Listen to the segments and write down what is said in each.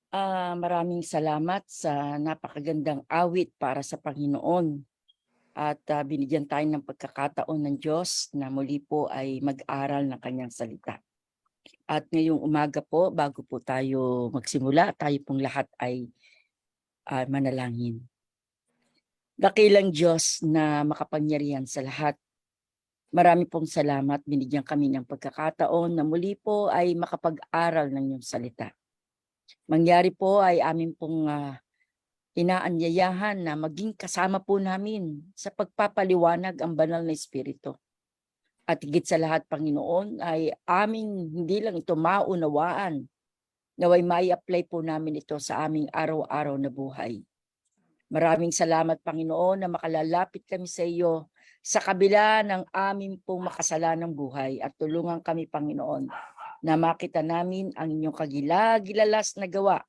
Maraming salamat sa napakagandang awit para sa Panginoon at binigyan tayo ng pagkakataon ng Diyos na muli po ay mag-aral ng kanyang salita. At ngayong umaga po, bago po tayo magsimula, tayo pong lahat ay manalangin. Dakilang Diyos na makapangyarihan sa lahat, marami pong salamat, binigyan kami ng pagkakataon na muli po ay makapag-aral ng iyong salita. Mangyari po ay amin pong inaanyayahan na maging kasama po namin sa pagpapaliwanag ang banal na Espiritu. At higit sa lahat, Panginoon, ay aming hindi lang ito maunawaan, naway mai-apply po namin ito sa aming araw-araw na buhay. Maraming salamat, Panginoon, na makalalapit kami sa iyo sa kabila ng aming pong makasalanang buhay at tulungan kami, Panginoon, na makita namin ang inyong kagilagilalas na gawa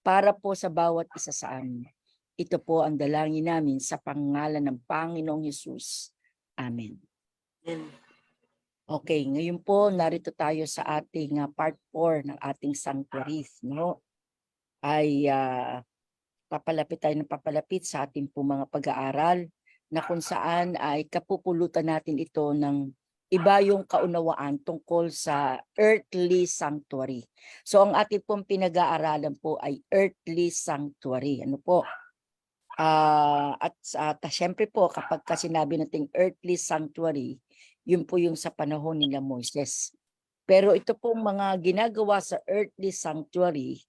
para po sa bawat isa sa amin. Ito po ang dalangin namin sa pangalan ng Panginoong Hesus. Amen. Okay, ngayon po narito tayo sa ating part 4 ng ating sanctuaries, no? Ay papalapit tayo ng papalapit sa ating po mga pag-aaral na kung saan ay kapupulutan natin ito ng iba yung kaunawaan tungkol sa earthly sanctuary. So ang ating pong pinag-aaralan po ay earthly sanctuary. Ano po? Siyempre po kapag sinabi nating earthly sanctuary, yun po yung sa panahon nila Moises. Pero ito pong mga ginagawa sa earthly sanctuary,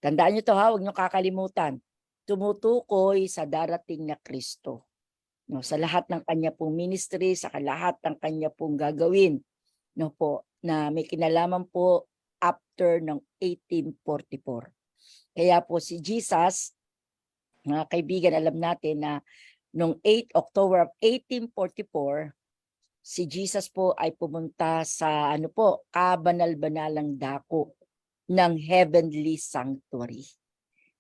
tandaan nyo to ha, huwag nyo kakalimutan, tumutukoy sa darating na Kristo. No, sa lahat ng kanya pong ministry, sa lahat ng kanya pong gagawin, no po, na may kinalaman po after ng 1844. Kaya po si Jesus, mga kaibigan, alam natin na noong 8 October of 1844, si Jesus po ay pumunta sa kabanal-banalang dako ng heavenly sanctuary.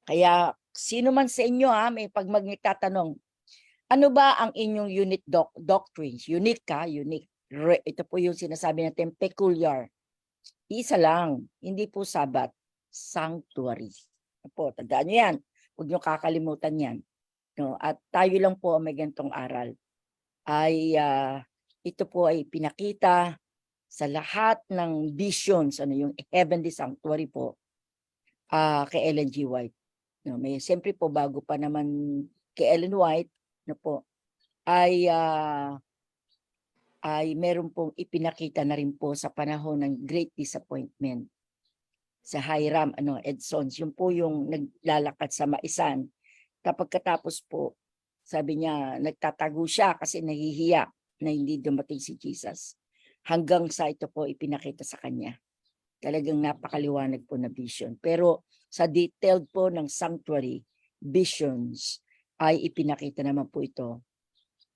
Kaya sino man sa inyo may pag magtatanong, ano ba ang inyong doctrines? Unique ka, unique. Ito po yung sinasabi natin peculiar. Isa lang, hindi po sabat, sanctuary. Po, tandaan nyo yan. Huwag nyo kakalimutan yan. No? At tayo lang po ang may ganitong aral. Ito po ay pinakita sa lahat ng visions, yung heavenly sanctuary po, kay Ellen G. White. No, siyempre po bago pa naman kay Ellen White, ay meron pong ipinakita na rin po sa panahon ng Great Disappointment sa Hiram Edson. Yun po yung naglalakad sa Maisan. Pagkatapos po, sabi niya, nagtatago siya kasi nahihiya na hindi dumating si Jesus. Hanggang sa ito po ipinakita sa kanya. Talagang napakaliwanag po na vision. Pero sa detailed po ng sanctuary visions ay ipinakita naman po ito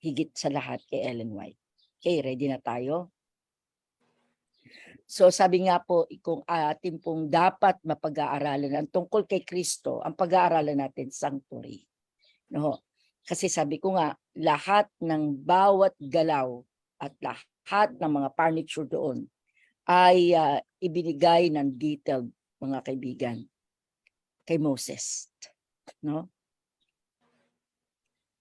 higit sa lahat kay Ellen White. Okay, ready na tayo? So sabi nga po, kung atin pong dapat mapag-aaralan ang tungkol kay Kristo, ang pag-aaralan natin sanctuary. No? Kasi sabi ko nga, lahat ng bawat galaw at lahat ng mga furniture doon ay ibinigay ng detailed, mga kaibigan, kay Moses. No?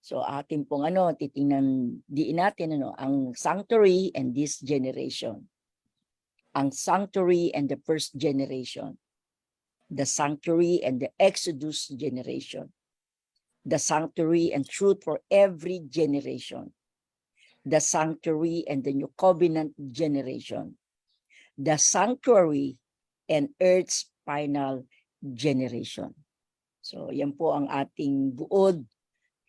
So atin pong titingnan natin ang sanctuary and this generation. Ang sanctuary and the first generation. The sanctuary and the Exodus generation. The sanctuary and truth for every generation. The sanctuary and the new covenant generation. The sanctuary and earth's final generation. So yan po ang ating buod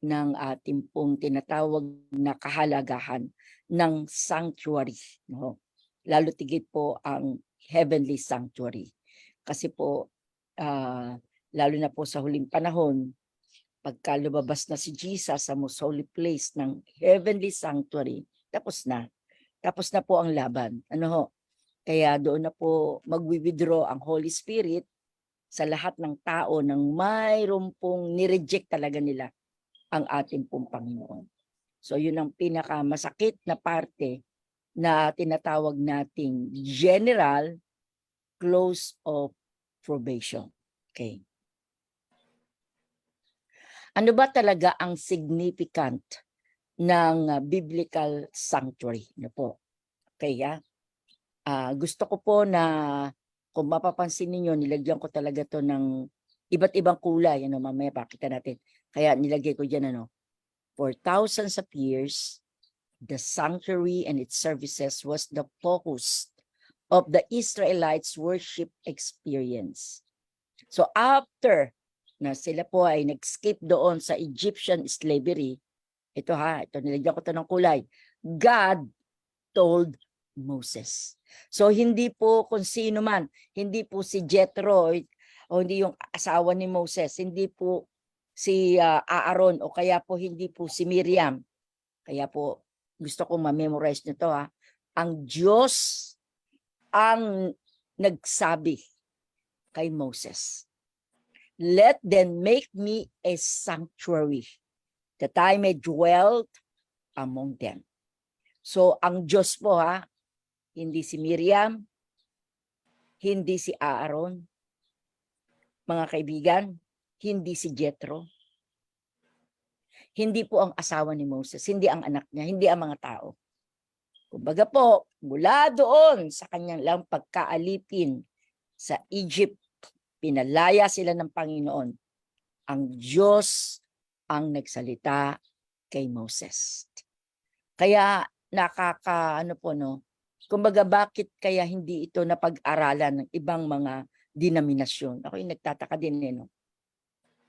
ng ating pong tinatawag na kahalagahan ng sanctuary. No? Lalo tigit po ang heavenly sanctuary. Kasi po, lalo na po sa huling panahon, pagka lumabas na si Jesus sa most holy place ng heavenly sanctuary, tapos na. Tapos na po ang laban. Kaya doon na po mag-withdraw ang Holy Spirit sa lahat ng tao nang mayroon pong nireject talaga nila ang ating pong Panginoon. So yun ang pinakamasakit na parte na tinatawag nating general close of probation. Okay. Ano ba talaga ang significant ng biblical sanctuary? Ano po? Kaya gusto ko po na kung mapapansin niyo nilagyan ko talaga 'to ng iba't ibang kulay, ano, mamaya pakita natin. Kaya nilagay ko diyan ano, for thousands of years, the sanctuary and its services was the focus of the Israelites' worship experience. So after na sila po ay nag-skip doon sa Egyptian slavery, ito nilagyan ko 'to ng kulay. God told Moses. So hindi po kung sino man, hindi po si Jethro o hindi yung asawa ni Moses, hindi po si Aaron o kaya po hindi po si Miriam. Kaya po gusto kong ma-memorize nito Ang Diyos ang nagsabi kay Moses, "Let them make me a sanctuary that I may dwell among them." So ang Diyos po hindi si Miriam, hindi si Aaron, mga kaibigan, hindi si Jethro, hindi po ang asawa ni Moses, hindi ang anak niya, hindi ang mga tao. Kumbaga po, mula doon sa kanyang lang pagkaalipin sa Egypt, pinalaya sila ng Panginoon. Ang Diyos ang nagsalita kay Moses. Kaya kumbaga bakit kaya hindi ito napag-aralan ng ibang mga denominasyon? Ako yung nagtataka din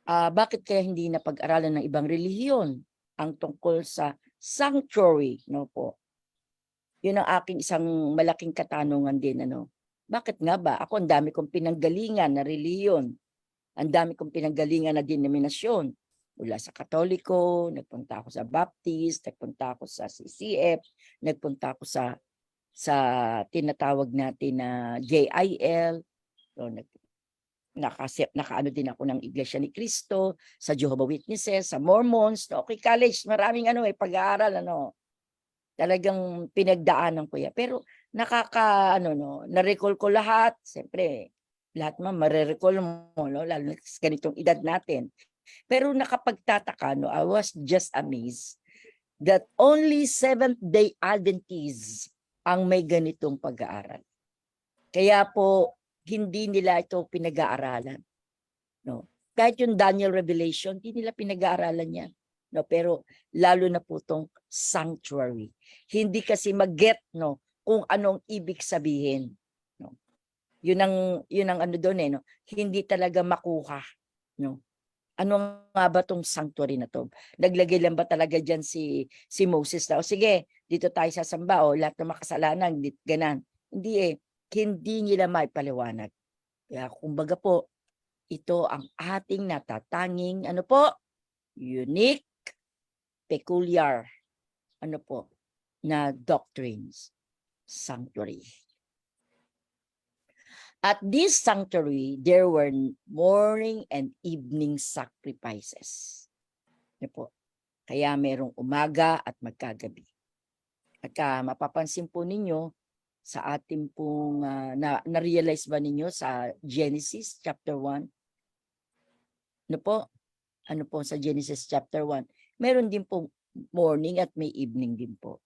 bakit kaya hindi napag-aralan ng ibang relihiyon ang tungkol sa sanctuary, no po? Yun ang aking isang malaking katanungan din, Bakit nga ba? Ako ang dami kong pinanggalingan na relihiyon. Ang dami kong pinanggalingan na denominasyon. Mula sa Katoliko, nagpunta ako sa Baptist, nagpunta ako sa CCF, nagpunta ako sa tinatawag natin na JIL. So, nakaano din ako ng Iglesia ni Cristo, sa Jehovah Witnesses, sa Mormons, okay, college, maraming pag-aaral, talagang pinagdaanan ko yan. Pero na-recall ko lahat. Siyempre, lahat mare-recall mo, lalo na sa ganitong edad natin. Pero nakapagtataka, I was just amazed that only Seventh-day Adventists ang may ganitong pag-aaral. Kaya po, hindi nila ito pinag-aaralan. Kahit yung Daniel Revelation, hindi nila pinag-aaralan yan. Pero lalo na po itong sanctuary. Hindi kasi mag-get kung anong ibig sabihin. Yun ang doon hindi talaga makuha. Ano nga ba tong sanctuary na to? Naglagay lang ba talaga diyan si Moses na, sige, dito tayo sasamba, lahat ng makasalanan, ganan. Hindi hindi nila maipaliwanag. Kaya kumbaga po, ito ang ating natatanging, unique, peculiar, na doctrines, sanctuary. At this sanctuary, there were morning and evening sacrifices. Kaya merong umaga at magkagabi. At mapapansin po ninyo sa ating pong, na-realize ba ninyo sa Genesis chapter 1? Ano po sa Genesis chapter 1? Meron din pong morning at may evening din po.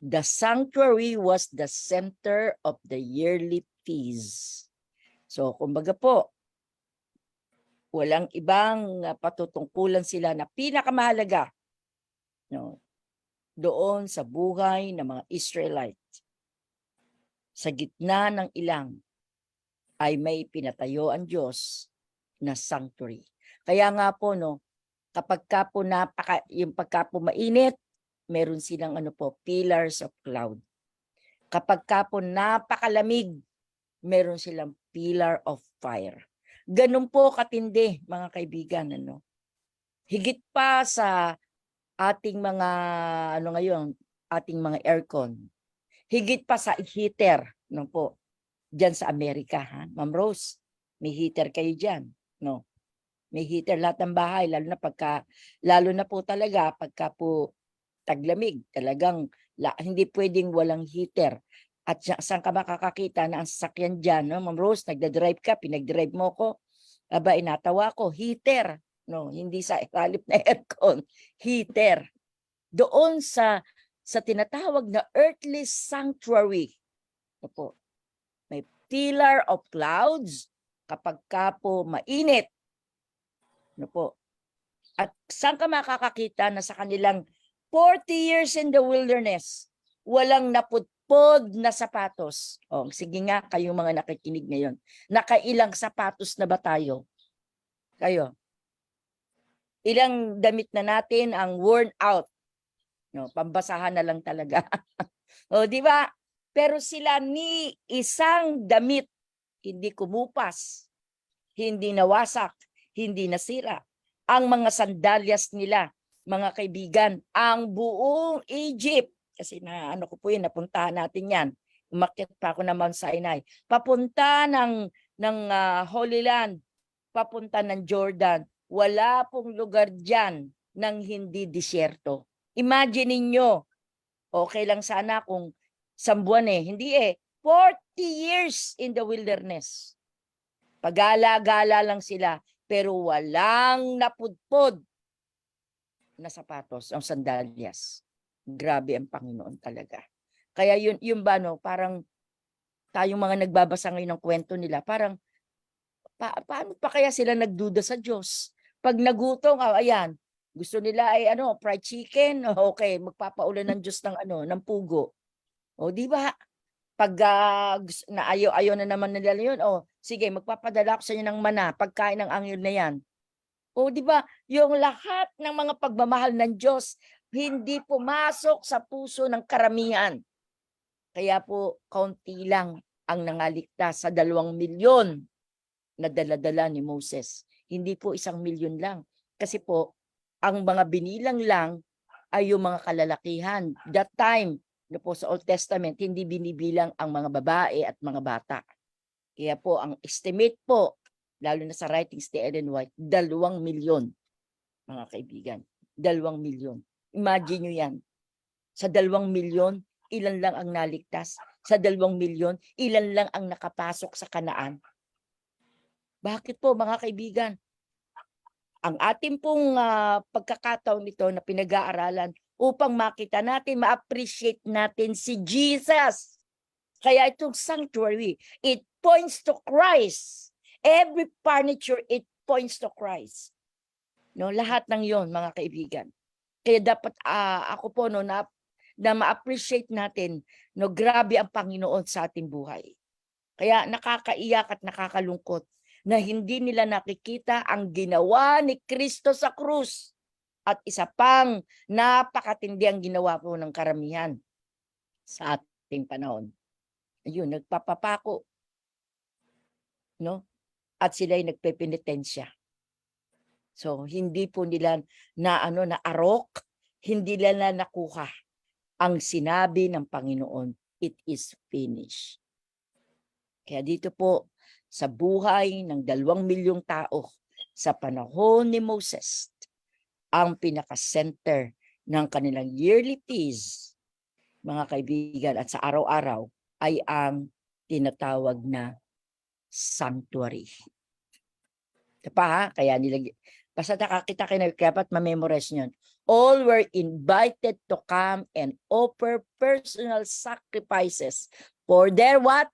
The sanctuary was the center of the yearly feast. So, kumbaga po, walang ibang patutungkulan sila na pinakamahalaga doon sa buhay ng mga Israelites. Sa gitna ng ilang ay may pinatayo ang Diyos na sanctuary. Kaya nga po kapag po yung pagka po mainit, meron silang pillars of cloud. Kapag po napakalamig, meron silang pillar of fire. Ganun po katindi, mga kaibigan, Higit pa sa ating mga ating mga aircon. Higit pa sa heater, po. Diyan sa Amerika, Ma'am Rose, may heater kayo diyan, May heater lahat ng bahay, lalo na po talaga pagka po taglamig, talagang hindi pwedeng walang heater. At saan ka makakakita na ang sasakyan diyan, Ma'am Rose, nagda-drive ka, pinag-drive mo ko, inatawa ko, heater, No, hindi sa halip na aircon, heater. Doon sa tinatawag na earthly sanctuary. Opo. May pillar of clouds kapag ka po mainit. Ano po? At saan ka makakakita na sa kanilang 40 years in the wilderness, walang napudpod na sapatos? O, sige nga, kayong mga nakikinig ngayon. Nakailang sapatos na ba tayo? Kayo? Ilang damit na natin ang worn out? No, pambasahan na lang talaga. O, di ba? Pero sila ni isang damit hindi kumupas, hindi nawasak, hindi nasira. Ang mga sandalyas nila, mga kaibigan, ang buong Egypt, kasi na ano ko po yun, napuntahan natin yan. Umakyat pa ako ng Mount Sinai. Papunta ng Holy Land, papunta ng Jordan. Wala pong lugar dyan ng hindi disyerto. Imagine ninyo, okay lang sana kung sambuan hindi 40 years in the wilderness. Pagala-gala lang sila, pero walang napudpod na sapatos, ang sandalyas. Grabe ang Panginoon talaga. Kaya yun ba no, parang tayong mga nagbabasa ngayon ng kwento nila, parang paano pa kaya sila nagduda sa Diyos? Pag nagutom, ayan, gusto nila ay fried chicken, okay, magpapaulan ng Diyos ng ng pugo. O di ba? Pag na ayaw na naman nila yun, sige, magpapadala ako sa inyo ng mana, pagkain ng anghel na yan. O di ba, yung lahat ng mga pagmamahal ng Diyos, hindi pumasok sa puso ng karamihan. Kaya po, kaunti lang ang nangaligtas sa 2 milyon na dala-dala ni Moses. Hindi po 1 milyon lang. Kasi po, ang mga binilang lang ay yung mga kalalakihan. That time, po sa Old Testament, hindi binibilang ang mga babae at mga bata. Kaya po, ang estimate po, lalo na sa writings ni Ellen White, 2 milyon, mga kaibigan. 2 milyon. Imagine nyo yan. Sa 2 milyon, ilan lang ang naligtas? Sa 2 milyon, ilan lang ang nakapasok sa Kanaan? Bakit po, mga kaibigan? Ang ating pong pagkakataon nito na pinag-aaralan upang makita natin, ma-appreciate natin si Jesus. Kaya itong sanctuary, it points to Christ. Every furniture, it points to Christ. No, lahat ng yon, mga kaibigan. Kaya dapat ako po na ma-appreciate natin, grabe ang Panginoon sa ating buhay. Kaya nakakaiyak at nakakalungkot na hindi nila nakikita ang ginawa ni Kristo sa krus. At isa pang napakatindi ang ginawa po ng karamihan sa ating panahon. Ayun, nagpapapako. No? At sila'y nagpepenitensya. So, hindi po nila na arok, hindi nila nakuha ang sinabi ng Panginoon, it is finished. Kaya dito po, sa buhay ng 2 milyong tao sa panahon ni Moses, ang pinaka-center ng kanilang yearly feast, mga kaibigan, at sa araw-araw ay ang tinatawag na sanctuary. Ito pa kaya basta nakakita kayo, dapat ma-memorize nyo. All were invited to come and offer personal sacrifices for their what?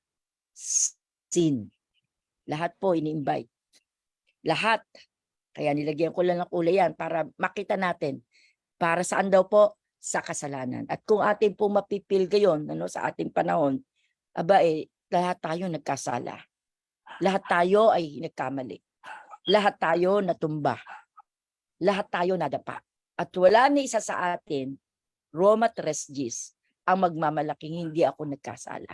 Sin. Lahat po ini-invite. Lahat. Kaya nilagyan ko lang ng kulay yan para makita natin. Para saan daw po? Sa kasalanan. At kung atin po mapipil gayon sa ating panahon, lahat tayo nagkasala. Lahat tayo ay nagkamali. Lahat tayo natumba. Lahat tayo nadapa. At wala ni isa sa atin, Roma 3:10, ang magmamalaking hindi ako nagkasala.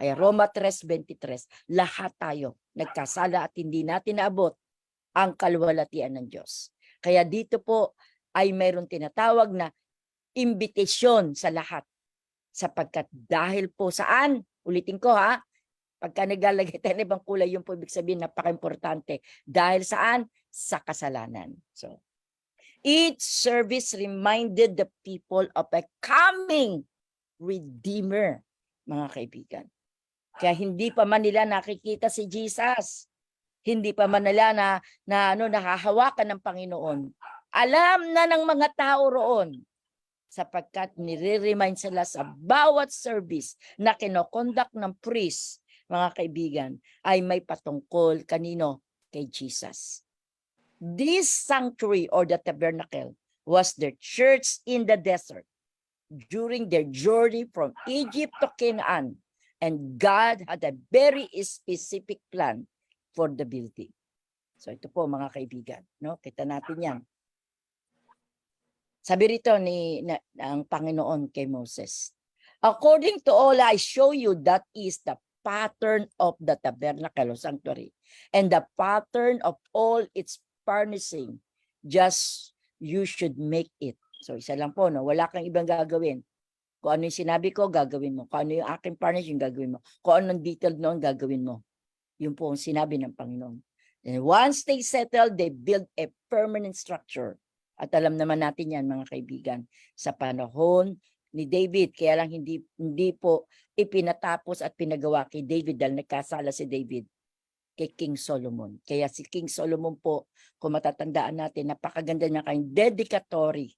Kaya Roma 3:23, lahat tayo nagkasala at hindi natin naabot ang kaluwalhatian ng Diyos. Kaya dito po ay mayroon tinatawag na imbitasyon sa lahat. Sapagkat dahil po saan? Ulitin ko pagka naglalagay tayo ng ibang kulay, yun po ibig sabihin napaka-importante. Dahil saan? Sa kasalanan. So, each service reminded the people of a coming Redeemer, mga kaibigan. Kaya hindi pa man nila nakikita si Jesus. Hindi pa man nila nahahawakan ng Panginoon. Alam na ng mga tao roon sapagkat nire-remind sila sa bawat service na kinokonduct ng priest, mga kaibigan, ay may patungkol kanino? Kay Jesus. This sanctuary or the tabernacle was their church in the desert during their journey from Egypt to Canaan. And God had a very specific plan for the building. So ito po mga kaibigan, no? Kita natin 'yan. Sabi rito ng Panginoon kay Moses, according to all I show you, that is the pattern of the tabernacle or sanctuary and the pattern of all its furnishing. Just you should make it. So isa lang po, no? Wala kang ibang gagawin. Kung ano yung sinabi ko, gagawin mo. Kung ano yung aking furnishing, gagawin mo. Kung anong detailed noon, gagawin mo. Yun po ang sinabi ng Panginoon. And once they settled, they built a permanent structure. At alam naman natin yan, mga kaibigan, sa panahon ni David. Kaya lang hindi po ipinatapos at pinagawa kay David dahil nagkasala si David kay King Solomon. Kaya si King Solomon po, kung matatandaan natin, napakaganda niya kayong dedicatory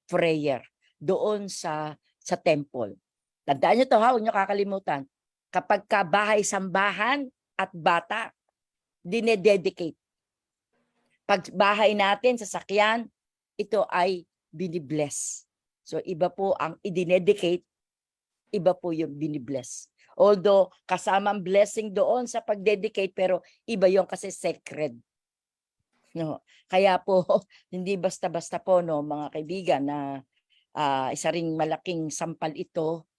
prayer doon sa temple. Tandaan niyo to ha, huwag niyo kakalimutan. Kapag bahay-sambahan at bata, dinededicate. Pag bahay natin, sasakyan, ito ay binibless. So iba po ang idinedicate, iba po yung binibless. Although kasama ang blessing doon sa pagdedicate, pero iba yung kasi sacred. No. Kaya po hindi basta-basta po, no, mga kaibigan, na isa ring malaking sampal ito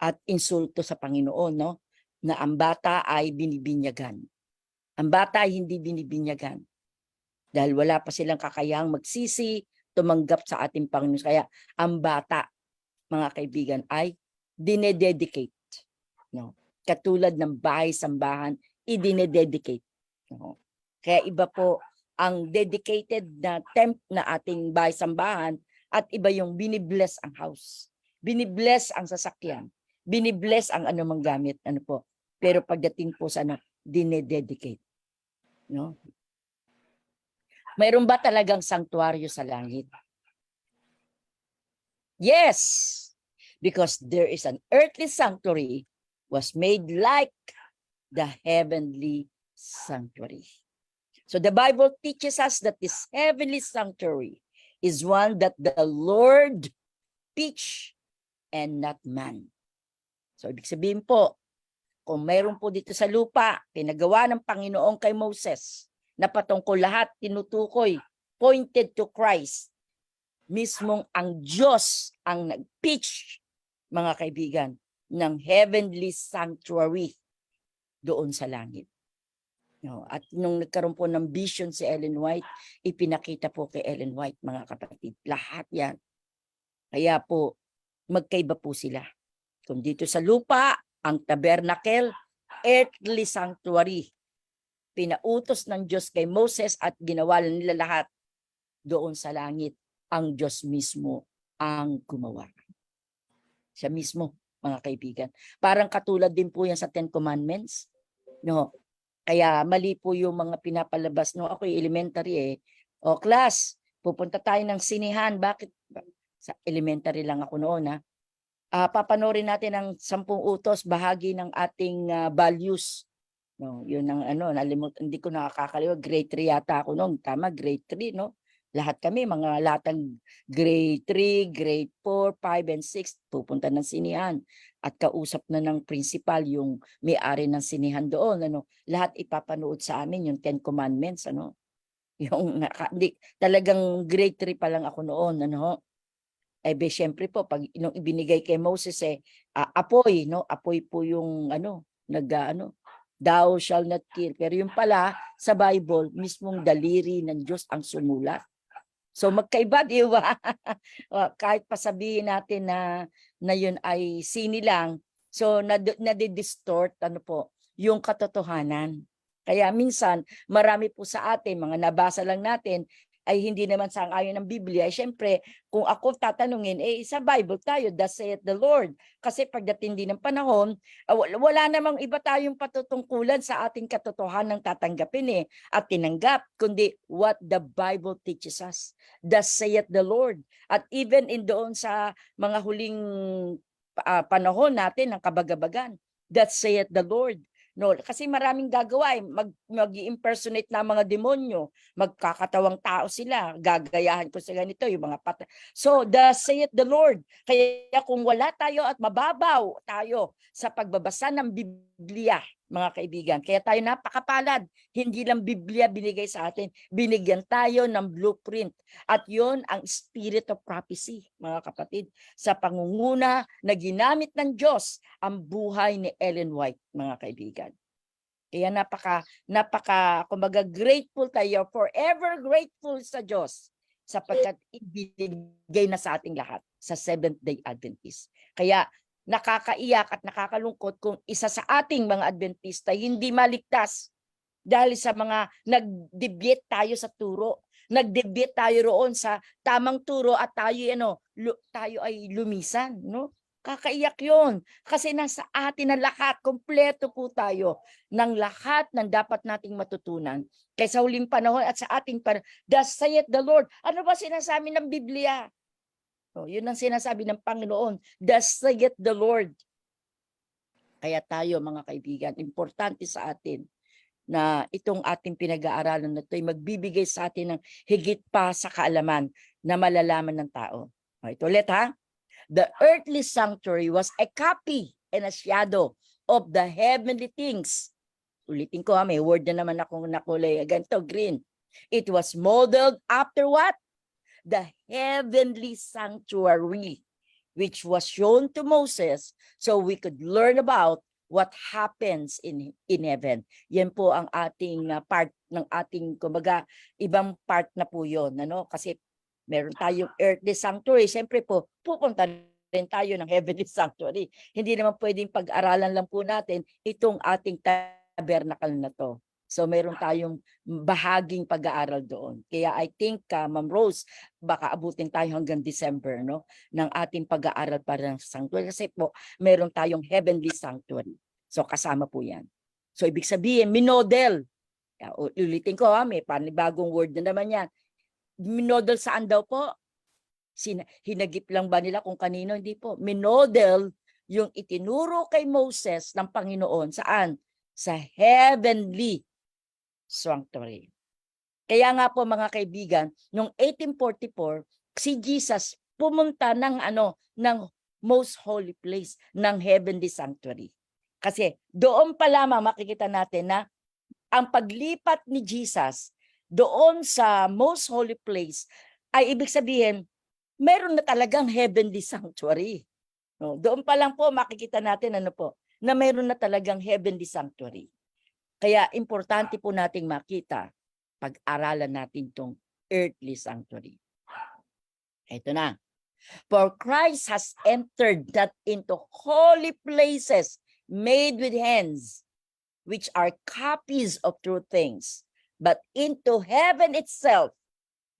at insulto sa Panginoon, no, na ang bata ay binibinyagan. Ang bata ay hindi binibinyagan dahil wala pa silang kakayahang magsisi, tumanggap sa ating Panginoon. Kaya ang bata, mga kaibigan, ay dinededicate. No? Katulad ng bahay-sambahan, idinededicate. No? Kaya iba po ang dedicated na na ating bahay-sambahan at iba yung binibless ang house. Binibless ang sasakyan. Binibless ang anumang gamit. Ano po. Pero pagdating po sa dinededicate. No? Mayroon ba talagang sanctuaryo sa langit? Yes, because there is an earthly sanctuary was made like the heavenly sanctuary. So the Bible teaches us that this heavenly sanctuary is one that the Lord pitched and not man. So ibig sabihin po, kung mayroon po dito sa lupa, pinagawa ng Panginoon kay Moses, na patungkol lahat tinutukoy, pointed to Christ. Mismong ang Diyos ang nag-pitch, mga kaibigan, ng heavenly sanctuary doon sa langit. No, at nung nagkaroon po ng vision si Ellen White, ipinakita po kay Ellen White, mga kapatid, lahat yan. Kaya po, magkaiba po sila. Kung dito sa lupa, ang tabernacle, earthly sanctuary, pinautos ng Diyos kay Moses at ginawa nila lahat. Doon sa langit, ang Diyos mismo ang gumawa. Siya mismo, mga kaibigan. Parang katulad din po yan sa Ten Commandments. No? Kaya mali po yung mga pinapalabas. No, ako elementary O class, pupunta tayo ng sinihan. Bakit? Sa elementary lang ako noon papanorin natin ang 10 utos, bahagi ng ating values. No, yun ang nalimutan, hindi ko nakakalimutan, grade 3 yata ako noon. Tama, grade 3, no? Lahat kami, mga latang grade 3, grade 4, 5, and 6, pupunta ng sinihan. At kausap na ng principal yung may-ari ng sinihan doon. Lahat ipapanood sa amin yung 10 Commandments. Yung talagang grade 3 pa lang ako noon. Siyempre po, pag nung ibinigay kay Moses, apoy, no? Apoy po yung thou shall not kill. Pero yung pala, sa Bible, mismong daliri ng Diyos ang sumulat. So magkaiba, di ba? Kahit pasabihin natin na yun ay sinilang, so nadidistort yung katotohanan. Kaya minsan, marami po sa atin, mga nabasa lang natin, ay hindi naman sang-ayon ng Biblia, syempre, kung ako tatanungin, sa Bible tayo, thus saith the Lord. Kasi pagdating din ng panahon, wala namang iba tayong patutungkulan sa ating katotohanan ng tatanggapin at tinanggap, kundi what the Bible teaches us. Thus saith the Lord. At even in doon sa mga huling panahon natin ng kabagabagan, thus saith the Lord. No, kasi maraming gagawa mag-impersonate na mga demonyo, magkakatawang tao sila, gagayahan ko sa ganito yung mga patay. So, thus saith the Lord. Kaya kung wala tayo at mababaw tayo sa pagbabasa ng Biblia, mga kaibigan, kaya tayo napakapalad. Hindi lang Biblia binigay sa atin, binigyan tayo ng blueprint. At yon ang spirit of prophecy, mga kapatid, sa pangunguna na ginamit ng Diyos ang buhay ni Ellen White, mga kaibigan. Kaya kumbaga grateful tayo, forever grateful sa Diyos sapagkat ibinigay na sa ating lahat sa Seventh-day Adventist. Kaya nakakaiyak at nakakalungkot kung isa sa ating mga Adventista hindi maligtas dahil sa mga nag-deviate tayo sa turo. Nag-deviate tayo roon sa tamang turo at tayo ay lumisan, no? Kakaiyak yon. Kasi nasa atin na lahat, kompleto po tayo ng lahat ng dapat nating matutunan. Kaya sa huling panahon at sa ating thus saith the Lord. Ano ba sinasabi ng Biblia? Yun ang sinasabi ng Panginoon. Thus saith the Lord. Kaya tayo, mga kaibigan, importante sa atin na itong ating pinag-aaralan na ito ay magbibigay sa atin ng higit pa sa kaalaman na malalaman ng tao. Ito ulit ha. The earthly sanctuary was a copy and a shadow of the heavenly things. Ulitin ko may word na naman akong nakulay. Ganito, green. It was modeled after what? The heavenly sanctuary, which was shown to Moses so we could learn about what happens in heaven. Yan po ang ating part ng ating, kumbaga, ibang part na po yun. Kasi meron tayong earthly sanctuary. Siyempre po, pupunta rin tayo ng heavenly sanctuary. Hindi naman pwedeng pag-aralan lang po natin itong ating tabernacle na to. So meron tayong bahaging pag-aaral doon. Kaya I think, Ma'am Rose, baka abutin tayo hanggang December ng ating pag-aaral para ng sanctuary. Kasi po, meron tayong heavenly sanctuary. So kasama po yan. So ibig sabihin, minodel. Ulitin ko, may panibagong word na naman yan. Minodel saan daw po? Hinagip lang ba nila kung kanino? Hindi po. Minodel yung itinuro kay Moses ng Panginoon. Saan? Sa heavenly sanctuary. Kaya nga po mga kaibigan, noong 1844, si Jesus pumunta ng most holy place ng heavenly sanctuary. Kasi doon pa lamang makikita natin na ang paglipat ni Jesus doon sa most holy place ay ibig sabihin meron na talagang heavenly sanctuary. Doon pa lang po makikita natin na meron na talagang heavenly sanctuary. Kaya importante po nating makita, pag-aralan natin tong earthly sanctuary. Ito na. For Christ has entered not into holy places made with hands, which are copies of true things, but into heaven itself,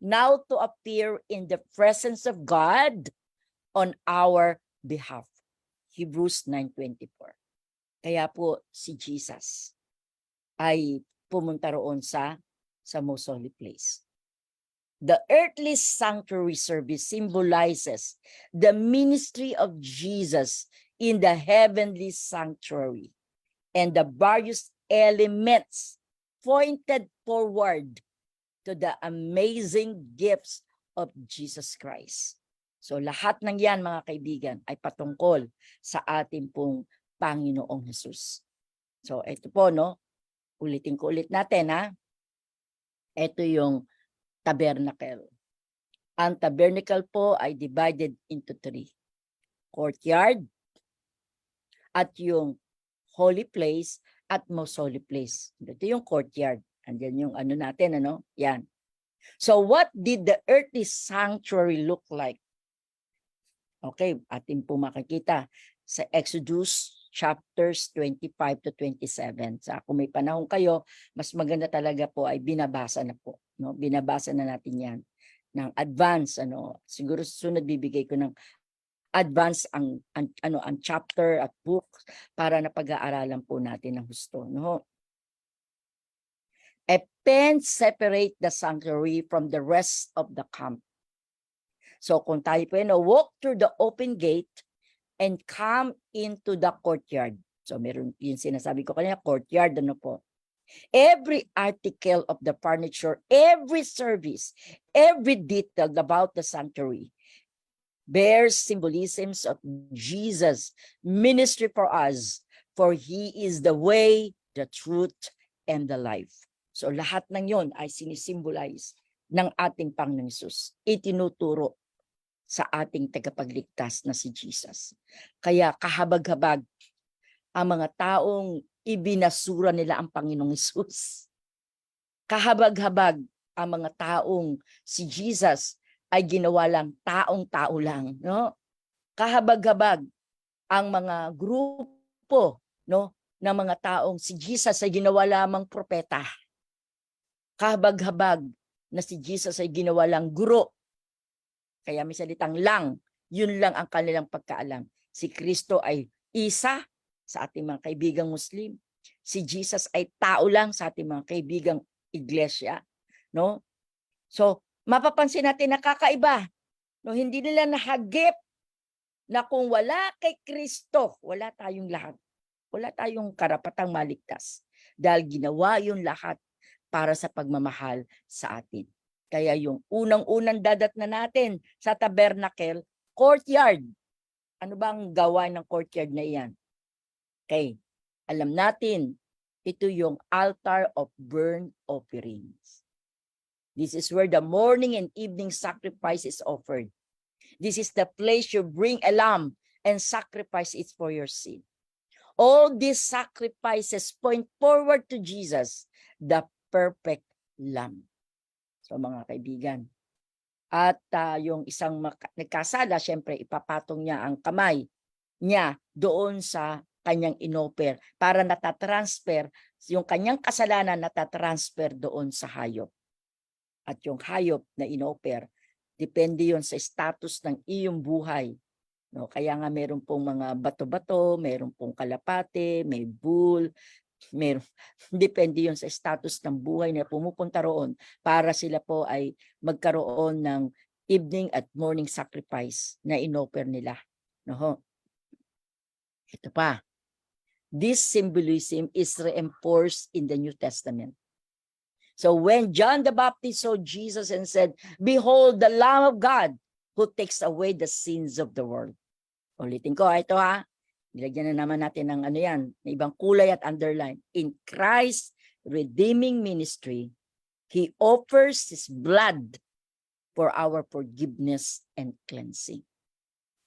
now to appear in the presence of God on our behalf. Hebrews 9:24. Kaya po si Jesus ay pumunta roon sa most holy place. The earthly sanctuary service symbolizes the ministry of Jesus in the heavenly sanctuary, and the various elements pointed forward to the amazing gifts of Jesus Christ. So lahat ng yan, mga kaibigan, ay patungkol sa ating pong Panginoong Jesus. So ito po, ulitin ko ulit natin, ha? Ito yung tabernacle. Ang tabernacle po ay divided into 3. Courtyard, at yung holy place, at most holy place. Ito yung courtyard. Andiyan yung natin, Yan. So what did the earthly sanctuary look like? Okay, atin po makikita sa Exodus chapters 25 to 27. Sa kung may panahon kayo, mas maganda talaga po ay binabasa na po. no? Binabasa na natin 'yan ng advance, ano. Siguro susunod bibigay ko ng advance ang chapter at book para na pag-aaralan po natin ng husto, no? A fence separate the sanctuary from the rest of the camp. So kung tayo po walk through the open gate and come into the courtyard. So meron yung sinasabi ko kanina, courtyard, ano po. Every article of the furniture, every service, every detail about the sanctuary bears symbolisms of Jesus' ministry for us, for He is the way, the truth, and the life. So lahat ng yon ay sinisimbolize ng ating Panginoong Hesus. Itinuturo sa ating tagapagligtas na si Jesus. Kaya kahabag-habag ang mga taong ibinasura nila ang Panginoong Hesus. Kahabag-habag ang mga taong si Jesus ay ginawa lang taong-tao lang, no? Kahabag-habag ang mga grupo, no, ng mga taong si Jesus ay ginawa lamang propeta. Kahabag-habag na si Jesus ay ginawa lang guro. Kaya may salitang lang, yun lang ang kanilang pagkaalam. Si Kristo ay isa sa ating mga kaibigang Muslim. Si Jesus ay tao lang sa ating mga kaibigang iglesia, no? So, mapapansin natin na kakaiba, no? Hindi nila nahagip na kung wala kay Kristo, wala tayong lahat. Wala tayong karapatang maligtas dahil ginawa yung lahat para sa pagmamahal sa atin. Kaya yung unang-unang dadat na natin sa tabernacle, courtyard. Ano ba ang gawa ng courtyard na iyan? Okay, alam natin, ito yung altar of burnt offerings. This is where the morning and evening sacrifice is offered. This is the place you bring a lamb and sacrifice it for your sin. All these sacrifices point forward to Jesus, the perfect lamb. So mga kaibigan, at yung isang nagkasala, syempre ipapatong niya ang kamay niya doon sa kanyang inoper para natatransfer, yung kanyang kasalanan natatransfer doon sa hayop. At yung hayop na inoper, depende yon sa status ng iyong buhay. No, kaya nga meron pong mga bato-bato, meron pong kalapate, may bull, meron, depende yon sa status ng buhay na pumupunta roon para sila po ay magkaroon ng evening at morning sacrifice na inoper nila. No? Ito pa. This symbolism is reinforced in the New Testament. So when John the Baptist saw Jesus and said, "Behold the Lamb of God who takes away the sins of the world." Ulitin ko, ito nilagyan na naman natin ng ano yan, na ibang kulay at underline. In Christ's redeeming ministry, He offers His blood for our forgiveness and cleansing.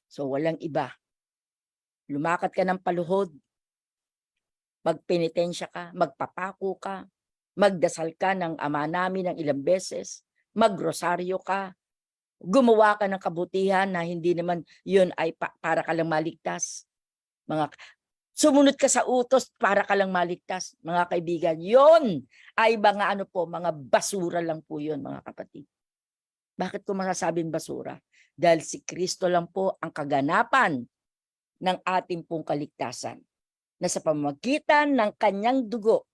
So walang iba. Lumakad ka ng paluhod, magpenitensya ka, magpapako ka, magdasal ka ng Ama namin ng ilang beses, magrosaryo ka, gumawa ka ng kabutihan na hindi naman yun ay para ka lang maligtas. Sumunod ka sa utos para ka lang maligtas. Mga kaibigan, yun ay mga mga basura lang po yun, mga kapatid. Bakit ko masasabing basura? Dahil si Kristo lang po ang kaganapan ng ating pong kaligtasan na sa pamamagitan ng kanyang dugo,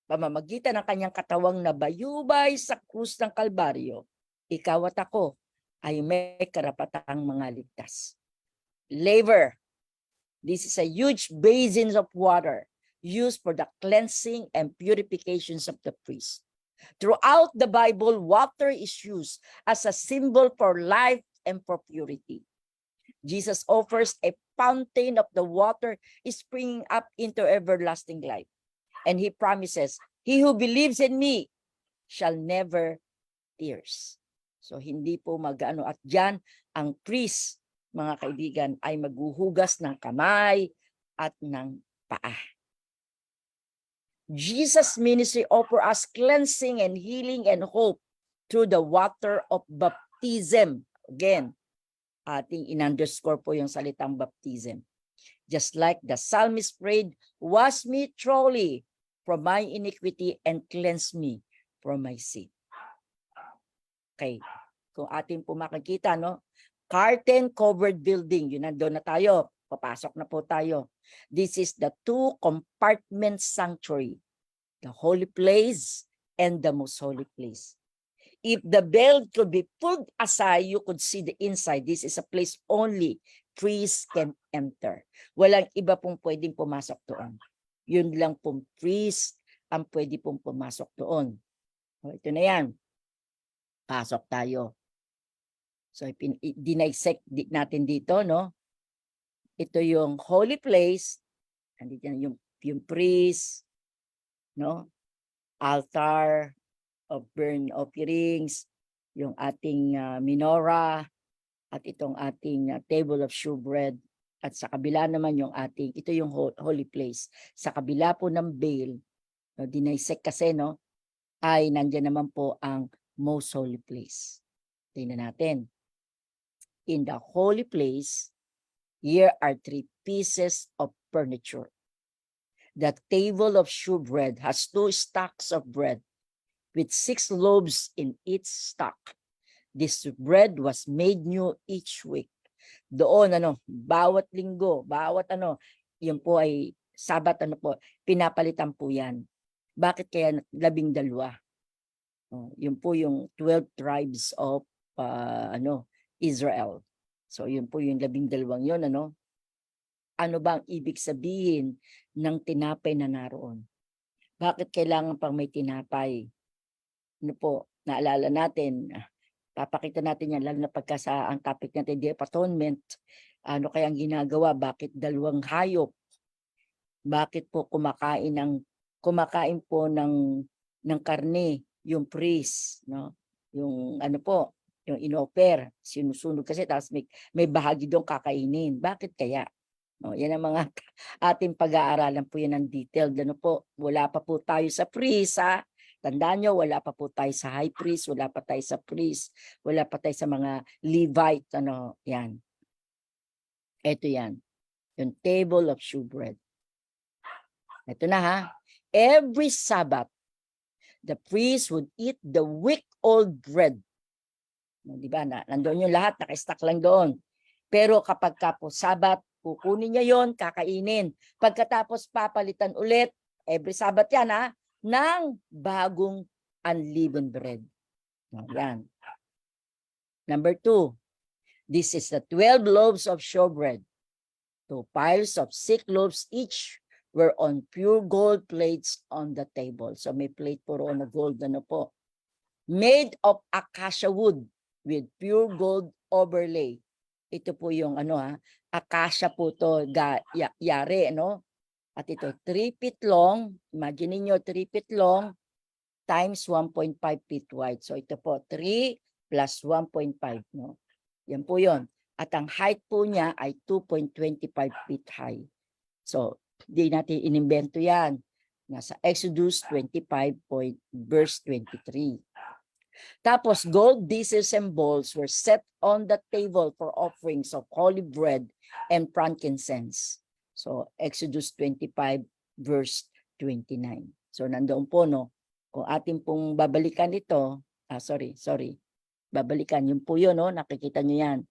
pamamagitan ng kanyang katawang nabayubay sa krus ng Kalbaryo, ikaw at ako ay may karapatang mga ligtas. Laver. This is a huge basin of water used for the cleansing and purifications of the priest. Throughout the Bible, water is used as a symbol for life and for purity. Jesus offers a fountain of the water springing up into everlasting life. And He promises, "He who believes in me shall never thirst." So hindi po at dyan ang priest, mga kaibigan, ay maghuhugas ng kamay at ng paa. Jesus' ministry offer us cleansing and healing and hope through the water of baptism. Again, ating in-underscore po yung salitang baptism. Just like the psalmist prayed, "Wash me thoroughly from my iniquity and cleanse me from my sin." Okay. Kung atin po makikita, no? Curtain covered building. Yun, nandoon na tayo. Papasok na po tayo. This is the 2 compartment sanctuary. The holy place and the most holy place. If the veil could be pulled aside, you could see the inside. This is a place only priests can enter. Walang iba pong pwedeng pumasok doon. Yun lang pong priest ang pwede pong pumasok doon. O, ito na yan. Pasok tayo. So, dinaisect natin dito, no? Ito yung holy place. Andito yung priest, no? Altar of burnt offerings, yung ating menorah, at itong ating table of shewbread. At sa kabila naman yung ating, ito yung holy place. Sa kabila po ng veil, no, dinaisect kasi, no, ay nandiyan naman po ang most holy place. Tingnan natin. In the holy place, here are 3 pieces of furniture. The table of shewbread has 2 stacks of bread with 6 loaves in each stack. This bread was made new each week. Doon, bawat linggo, bawat yun po ay Sabat, pinapalitan po yan. Bakit kaya 12? Yun po yung 12 tribes of Israel. So yun po yung 12 yun, Ano ba ang ibig sabihin ng tinapay na naroon? Bakit kailangan pang may tinapay? Naalala natin, papakita natin yan, lalo na pagka sa ang topic natin, Day of Atonement, ano kaya ang ginagawa? Bakit 2 hayop? Bakit po kumakain po ng karne, yung priest, no? Yung yung inoper, sinusunog kasi, tapos may bahagi doon kakainin. Bakit kaya? No, yan ang mga ating pag-aaralan po yan ng detailed. Wala pa po tayo sa priest, ha? Tandaan nyo, wala pa po tayo sa high priest, wala pa tayo sa priest, wala pa tayo sa mga Levite, yan. Ito yan, yung table of shewbread. Ito na, ha? Every Sabbath, the priest would eat the week-old bread. Di ba? Nandoon yung lahat, naka-stack lang doon. Pero kapag po Sabbath, kukunin niya yon, kakainin. Pagkatapos papalitan ulit, every Sabbath yan, ha, ng bagong unleavened bread. Yan. Number 2, this is the 12 loaves of shewbread. 2 piles of 6 loaves each were on pure gold plates on the table. So may plate po roon na gold, made of acacia wood with pure gold overlay. Ito po yung acacia po to, yari, At ito, 3 feet long, imagine niyo 3 feet long times 1.5 feet wide. So ito po, 3 plus 1.5, Yan po yon. At ang height po niya ay 2.25 feet high. So, di natin inimbento yan. Nasa Exodus 25, verse 23. Tapos, gold dishes and bowls were set on the table for offerings of holy bread and frankincense. So, Exodus 25, verse 29. So, nandoon po, kung atin pong babalikan ito, babalikan, yun po yun, nakikita nyo yan.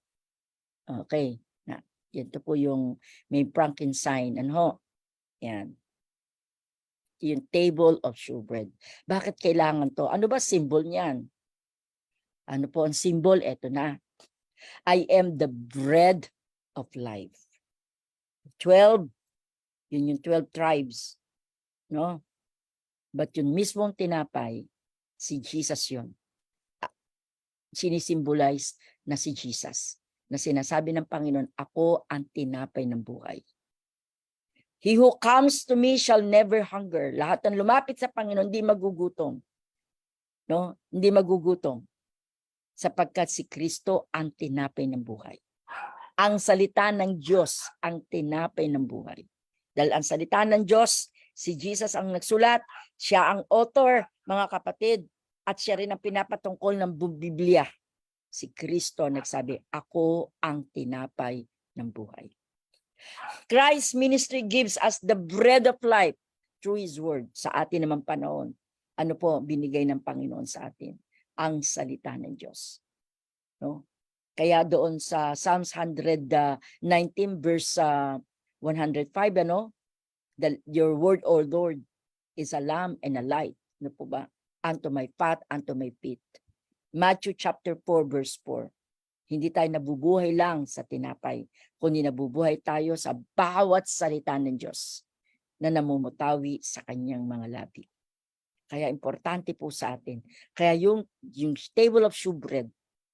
Okay, ito po yung may frankincense, yan. Yung table of shewbread. Bakit kailangan to? Ano ba symbol niyan? Ano po ang symbol? Ito na. I am the bread of life. 12, yun yung 12 tribes. But yung mismong tinapay, si Jesus yun. Sinisimbolize na si Jesus. Na sinasabi ng Panginoon, ako ang tinapay ng buhay. He who comes to me shall never hunger. Lahat ng lumapit sa Panginoon, hindi magugutom. Hindi magugutom. Sapagkat si Kristo ang tinapay ng buhay. Ang salita ng Diyos ang tinapay ng buhay. Dahil ang salita ng Diyos, si Jesus ang nagsulat, siya ang author, mga kapatid, at siya rin ang pinapatungkol ng Biblia. Si Kristo nagsabi, ako ang tinapay ng buhay. Christ's ministry gives us the bread of life through His word. Sa atin naman panahon, ano po binigay ng Panginoon sa atin? ang salita ng Diyos. No? Kaya doon sa Psalms 119 verse 105, your word, O Lord, is a lamp and a light. Ano po ba? Unto my path, unto my feet. Matthew chapter 4 verse 4. Hindi tayo nabubuhay lang sa tinapay, kundi nabubuhay tayo sa bawat salita ng Diyos na namumutawi sa kanyang mga labi. Kaya importante po sa atin. Kaya yung table of shewbread,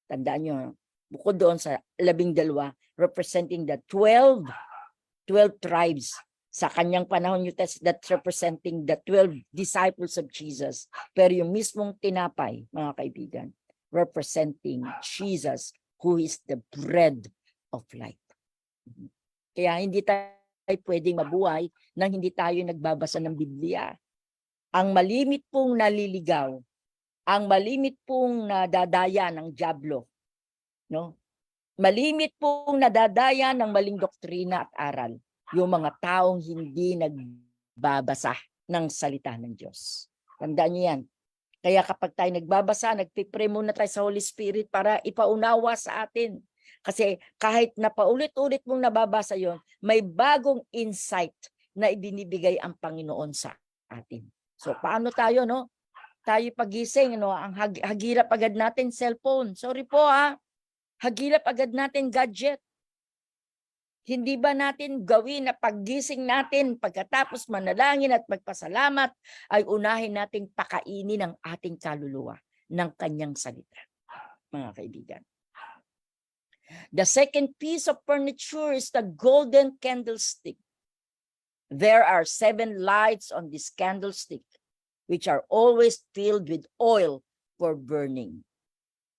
tandaan nyo, bukod doon sa 12, representing the 12 tribes. Sa kanyang panahon, New Testament, that's representing the 12 disciples of Jesus. Pero yung mismong tinapay, mga kaibigan, representing Jesus, who is the bread of life. Kaya hindi tayo pwedeng mabuhay nang hindi tayo nagbabasa ng Biblia. Ang malimit pong naliligaw, ang malimit pong nadadaya ng dyablo, no? Malimit pong nadadaya ng maling doktrina at aral, yung mga taong hindi nagbabasa ng salita ng Diyos. Tandaan niyo yan. Kaya kapag tayo nagbabasa, nagpipray muna tayo sa Holy Spirit para ipaunawa sa atin. Kasi kahit na paulit-ulit mong nababasa yon, may bagong insight na ibinibigay ang Panginoon sa atin. So paano tayo, no? Tayo pagising, no? Ang hagilap agad natin cellphone. Sorry po ha. Hagilap agad natin gadget. Hindi ba natin gawin na paggising natin pagkatapos manalangin at magpasalamat ay unahin nating pakainin ang ating kaluluwa ng kanyang salita, mga kaibigan. The second piece of furniture is the golden candlestick. There are 7 lights on this candlestick, which are always filled with oil for burning.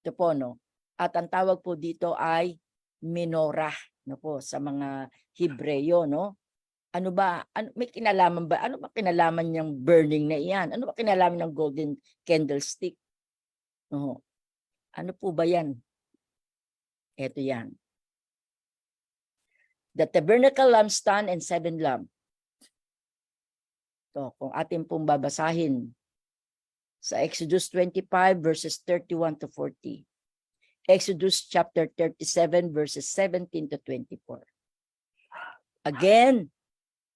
Ito po, no? At ang tawag po dito ay menorah, no po, sa mga Hebreyo, no? Ano ba? May kinalaman ba? Ano ba kinalaman niyang burning na iyan? Ano ba kinalaman ng golden candlestick? No. Ano po ba yan? Ito yan. The tabernacle lampstand and 7 lamp. So, kung atin pong babasahin sa Exodus 25 verses 31 to 40. Exodus chapter 37 verses 17 to 24. Again,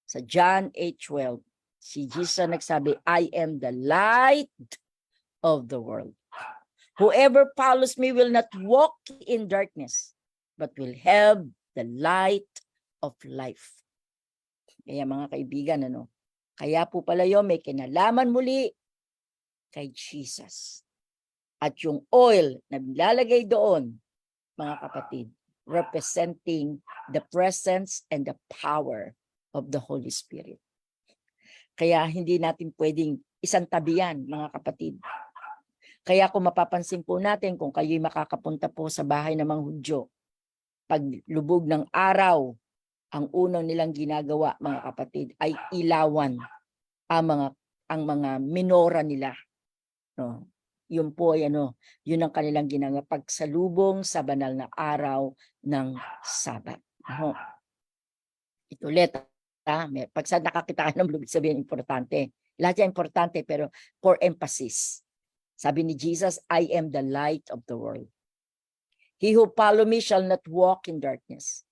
sa John 8:12, si Jesus nagsabi, I am the light of the world. Whoever follows me will not walk in darkness, but will have the light of life. Kaya mga kaibigan, kaya po pala yun, may kinalaman muli kay Jesus. At yung oil na nilalagay doon, mga kapatid, representing the presence and the power of the Holy Spirit. Kaya hindi natin pwedeng isang tabi yan, mga kapatid. Kaya kung mapapansin po natin, kung kayo'y makakapunta po sa bahay ng mga Hudyo, pag lubog ng araw, ang unang nilang ginagawa, mga kapatid, ay ilawan ang mga minora nila. No? Yun po ay yun ang kanilang ginagawa pagsalubong sa banal na araw ng Sabat. Ito ulit, pag sa nakakita ka ng lubog, sabihin importante. Lahat yan importante, pero for emphasis. Sabi ni Jesus, I am the light of the world. He who follow me shall not walk in darkness.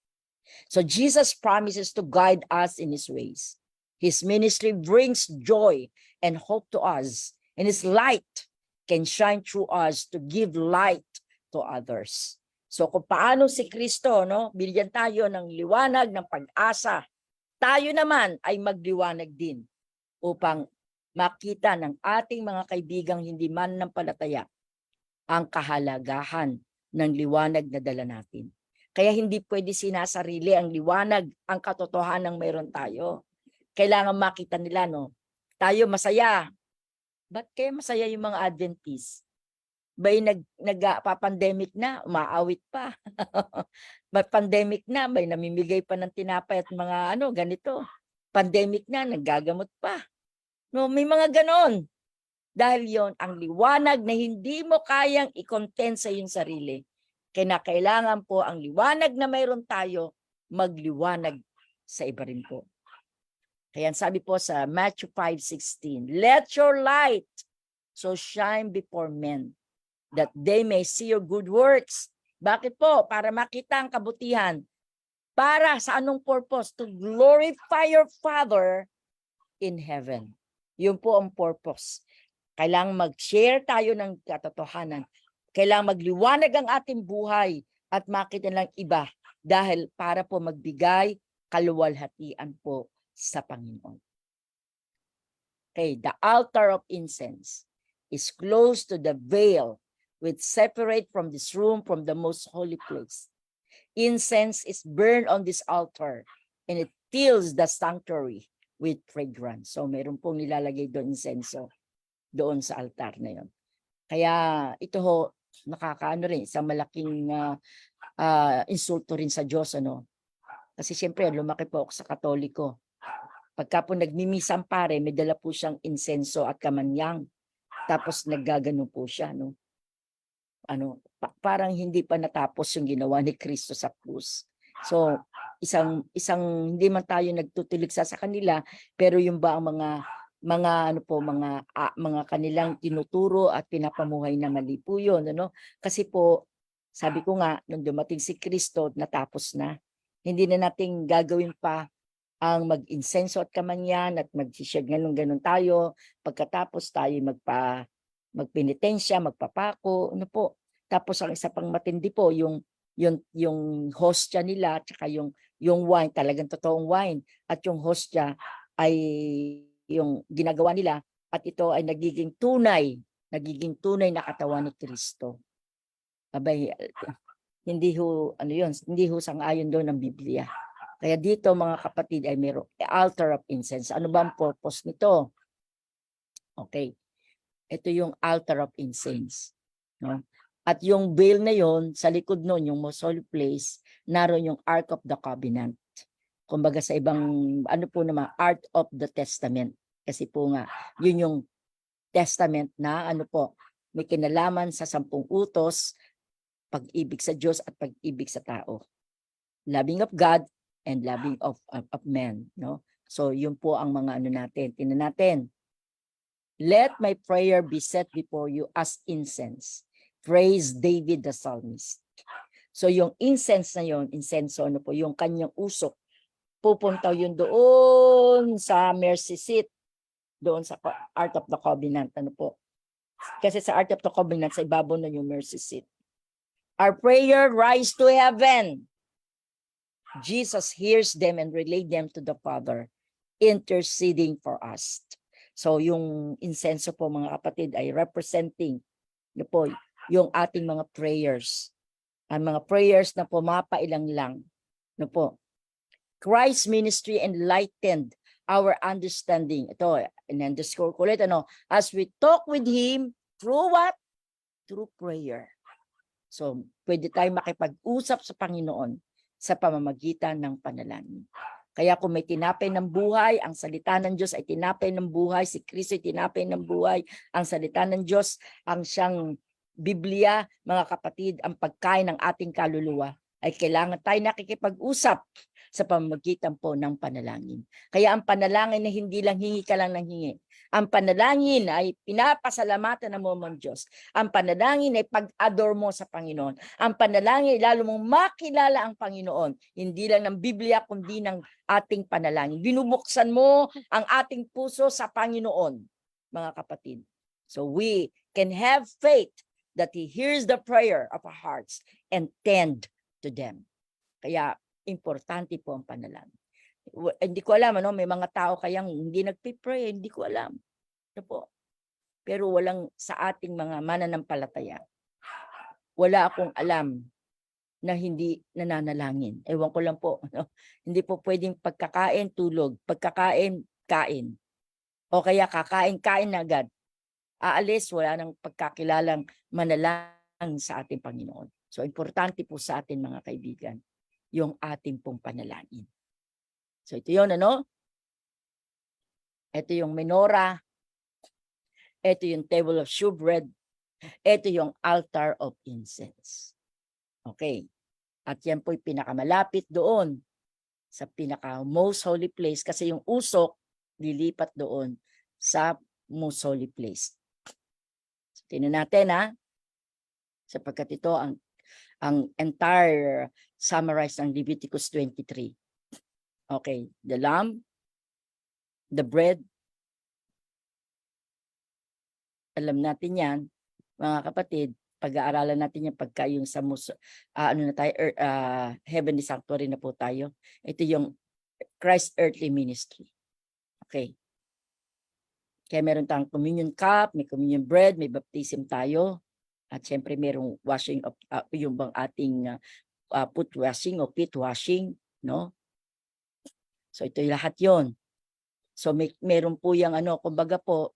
So Jesus promises to guide us in his ways. His ministry brings joy and hope to us, and his light can shine through us to give light to others. So kung paano si Kristo, binigyan tayo ng liwanag, ng pag-asa, tayo naman ay magliwanag din upang makita ng ating mga kaibigang hindi mananampalataya ang kahalagahan ng liwanag na dala natin. Kaya hindi pwede sinasarili ang liwanag, ang katotohanan ng mayroon tayo. Kailangan makita nila, tayo masaya. Ba't kaya masaya yung mga Adventist? Ba'y nagpa-pandemic na, umaawit pa. Pandemic na, ba'y namimigay pa ng tinapay at mga ganito. Pandemic na, naggagamot pa. May mga ganon. Dahil yon ang liwanag na hindi mo kayang i-contain sa iyong sarili. Kailangan po ang liwanag na mayroon tayo, magliwanag sa iba rin po. Kaya sabi po sa Matthew 5:16, let your light so shine before men that they may see your good works. Bakit po? Para makita ang kabutihan. Para sa anong purpose? To glorify your Father in heaven. Yun po ang purpose. Kailangang mag-share tayo ng katotohanan. Kailangang magliwanag ang ating buhay at makita lang iba dahil para po magbigay kaluwalhatian po sa Panginoon. Okay, the altar of incense is close to the veil which separate from this room from the most holy place. Incense is burned on this altar and it fills the sanctuary with fragrance. So meron pong nilalagay doon insenso doon sa altar na yon. Kaya ito ho, nakakaano rin, isang malaking insulto rin sa Diyos, ano? Kasi siyempre, lumaki po ako sa Katoliko. Pagka po nagmimisa ang pare, may dala po siyang insenso at kamanyang. Tapos naggagano po siya, no? Parang hindi pa natapos yung ginawa ni Kristo sa krus. So, isang hindi man tayo nagtutuligsa sa kanila, pero yung ba ang mga kanilang tinuturo at pinapamuhay na mali po yun, ano? Kasi po, sabi ko nga, nung dumating si Kristo, natapos na. Hindi na nating gagawin pa ang mag-insenso at kamanyan at mag-share ganun tayo. Pagkatapos tayo magpenitensya, magpapako, ano po. Tapos ang isa pang matindi po, yung hostya nila, at saka yung wine, talagang totoong wine, at yung hostya ay yung ginagawa nila, at ito ay nagiging tunay na katawan ni Kristo. Abay, hindi ho sang-ayon doon ng Biblia. Kaya dito mga kapatid ay mayroong altar of incense. Ano ba ang purpose nito? Okay. Ito yung altar of incense, no? At yung veil na yon, sa likod noon, yung most holy place, naroon yung Ark of the Covenant. Kumbaga sa ibang, Art of the Testament. Kasi po nga, yun yung testament na may kinalaman sa 10 utos, pag-ibig sa Diyos at pag-ibig sa tao. Loving of God and loving of men, no? So yun po ang mga natin. Tingnan natin. Let my prayer be set before you as incense. Praise David the psalmist. So yung incense na yon, insenso yung kanyang usok, pupunta yun doon sa mercy seat, doon sa Ark of the Covenant, Kasi sa Ark of the Covenant, sa ibabaw na yung mercy seat. Our prayer rise to heaven. Jesus hears them and relay them to the Father, interceding for us. So yung insenso po mga kapatid ay representing yung ating mga prayers. Ang mga prayers na pumapailang lang. Christ's ministry enlightened our understanding. Ito, in-underscore ko ulit, as we talk with Him, through what? Through prayer. So, pwede tayong makipag-usap sa Panginoon sa pamamagitan ng panalangin. Kaya kung may tinapay ng buhay, ang salita ng Diyos ay tinapay ng buhay, si Kristo ay tinapay ng buhay, ang salita ng Diyos, ang siyang Biblia, mga kapatid, ang pagkain ng ating kaluluwa, ay kailangan tayo nakikipag-usap sa pamamagitan po ng panalangin. Kaya ang panalangin na hindi lang hingi ka lang ng hingi. Ang panalangin ay pinapasalamatan ng mo ng Diyos. Ang panalangin ay pag-adore mo sa Panginoon. Ang panalangin ay lalo mong makilala ang Panginoon. Hindi lang ng Biblia, kundi ng ating panalangin. Binubuksan mo ang ating puso sa Panginoon, mga kapatid. So we can have faith that He hears the prayer of our hearts and tend to them. Kaya importante po ang panalangin. Hindi ko alam, may mga tao kayang hindi nagpipray, hindi ko alam. Pero walang sa ating mga mananampalataya, wala akong alam na hindi nananalangin. Ewan ko lang po. Hindi po pwedeng pagkakain, tulog. Pagkakain, kain. O kaya kakain, kain na agad. Aalis, wala nang pagkakilalang manalangin sa ating Panginoon. So, importante po sa atin mga kaibigan, yung ating pong panalangin. So, ito yun, Ito yung menorah. Ito yung table of shewbread. Ito yung altar of incense. Okay. At yan po'y pinakamalapit doon sa pinaka-most holy place kasi yung usok lilipat doon sa most holy place. So, tingnan natin, sapagkat ito ang entire summarize ng Leviticus 23. Okay, the lamb, the bread, alam natin yan, mga kapatid, pag-aaralan natin yan pagka yung sa heavenly sanctuary na po tayo. Ito yung Christ earthly ministry. Okay. Kaya meron tayong communion cup, may communion bread, may baptism tayo. At syempre merong washing of yung bang ating foot washing o feet washing, no? So ito yung lahat 'yon. So meron po yung kumbaga po,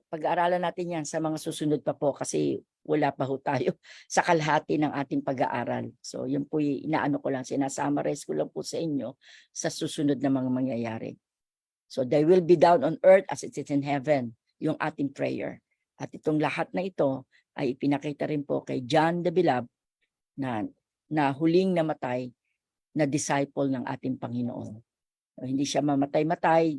pag-aaralan natin 'yan sa mga susunod pa po kasi wala pa ho tayo sa kalahati ng ating pag-aaral. So yun po yung inaano ko lang, sinasummarize ko lang po sa inyo sa susunod na mga mangyayari. So they will be down on earth as it is in heaven, yung ating prayer. At itong lahat na ito ay ipinakita rin po kay John the Beloved na huling namatay na disciple ng ating Panginoon. Hindi siya mamatay-matay,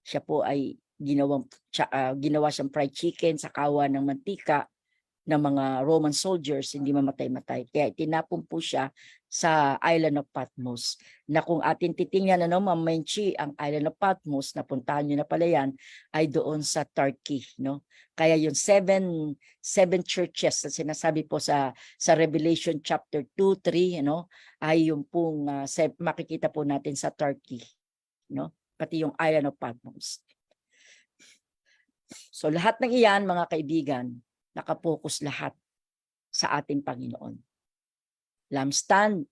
siya po ay ginawa siyang fried chicken sa kawa ng mantika ng mga Roman soldiers, hindi mamatay-matay. Kaya tinapon po siya sa island of Patmos, na kung atin titingnan Mamenchi, ang island of Patmos, napuntahan nyo na pala yan, ay doon sa Turkey, no? Kaya yung seven churches na sinasabi po sa Revelation chapter 2, 3, ay yung pong makikita po natin sa Turkey, no? Pati yung island of Patmos. So lahat ng iyan, mga kaibigan, nakapokus lahat sa ating Panginoon. Lampstand,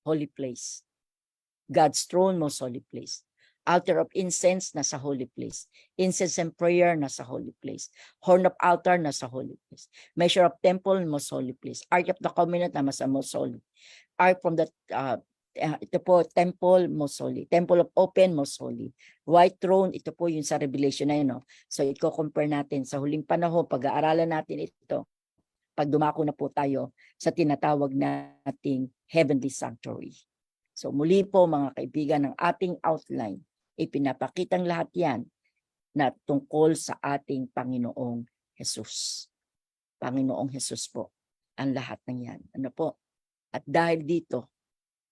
holy place. God's throne, most holy place. Altar of incense, nasa holy place. Incense and prayer, nasa holy place. Horn of altar, nasa holy place. Measure of temple, most holy place. Ark of the covenant, nasa most holy. Ark from the ito po, temple, most holy. Temple of open, most holy. White throne, ito po yung sa Revelation na yun. So, i-compare natin sa huling panahon, pag-aaralan natin ito, pag dumako na po tayo sa tinatawag nating heavenly sanctuary. So, muli po mga kaibigan, ng ating outline, ipinapakitang lahat yan na tungkol sa ating Panginoong Jesus. Panginoong Jesus po, ang lahat ng yan. Ano po? At dahil dito,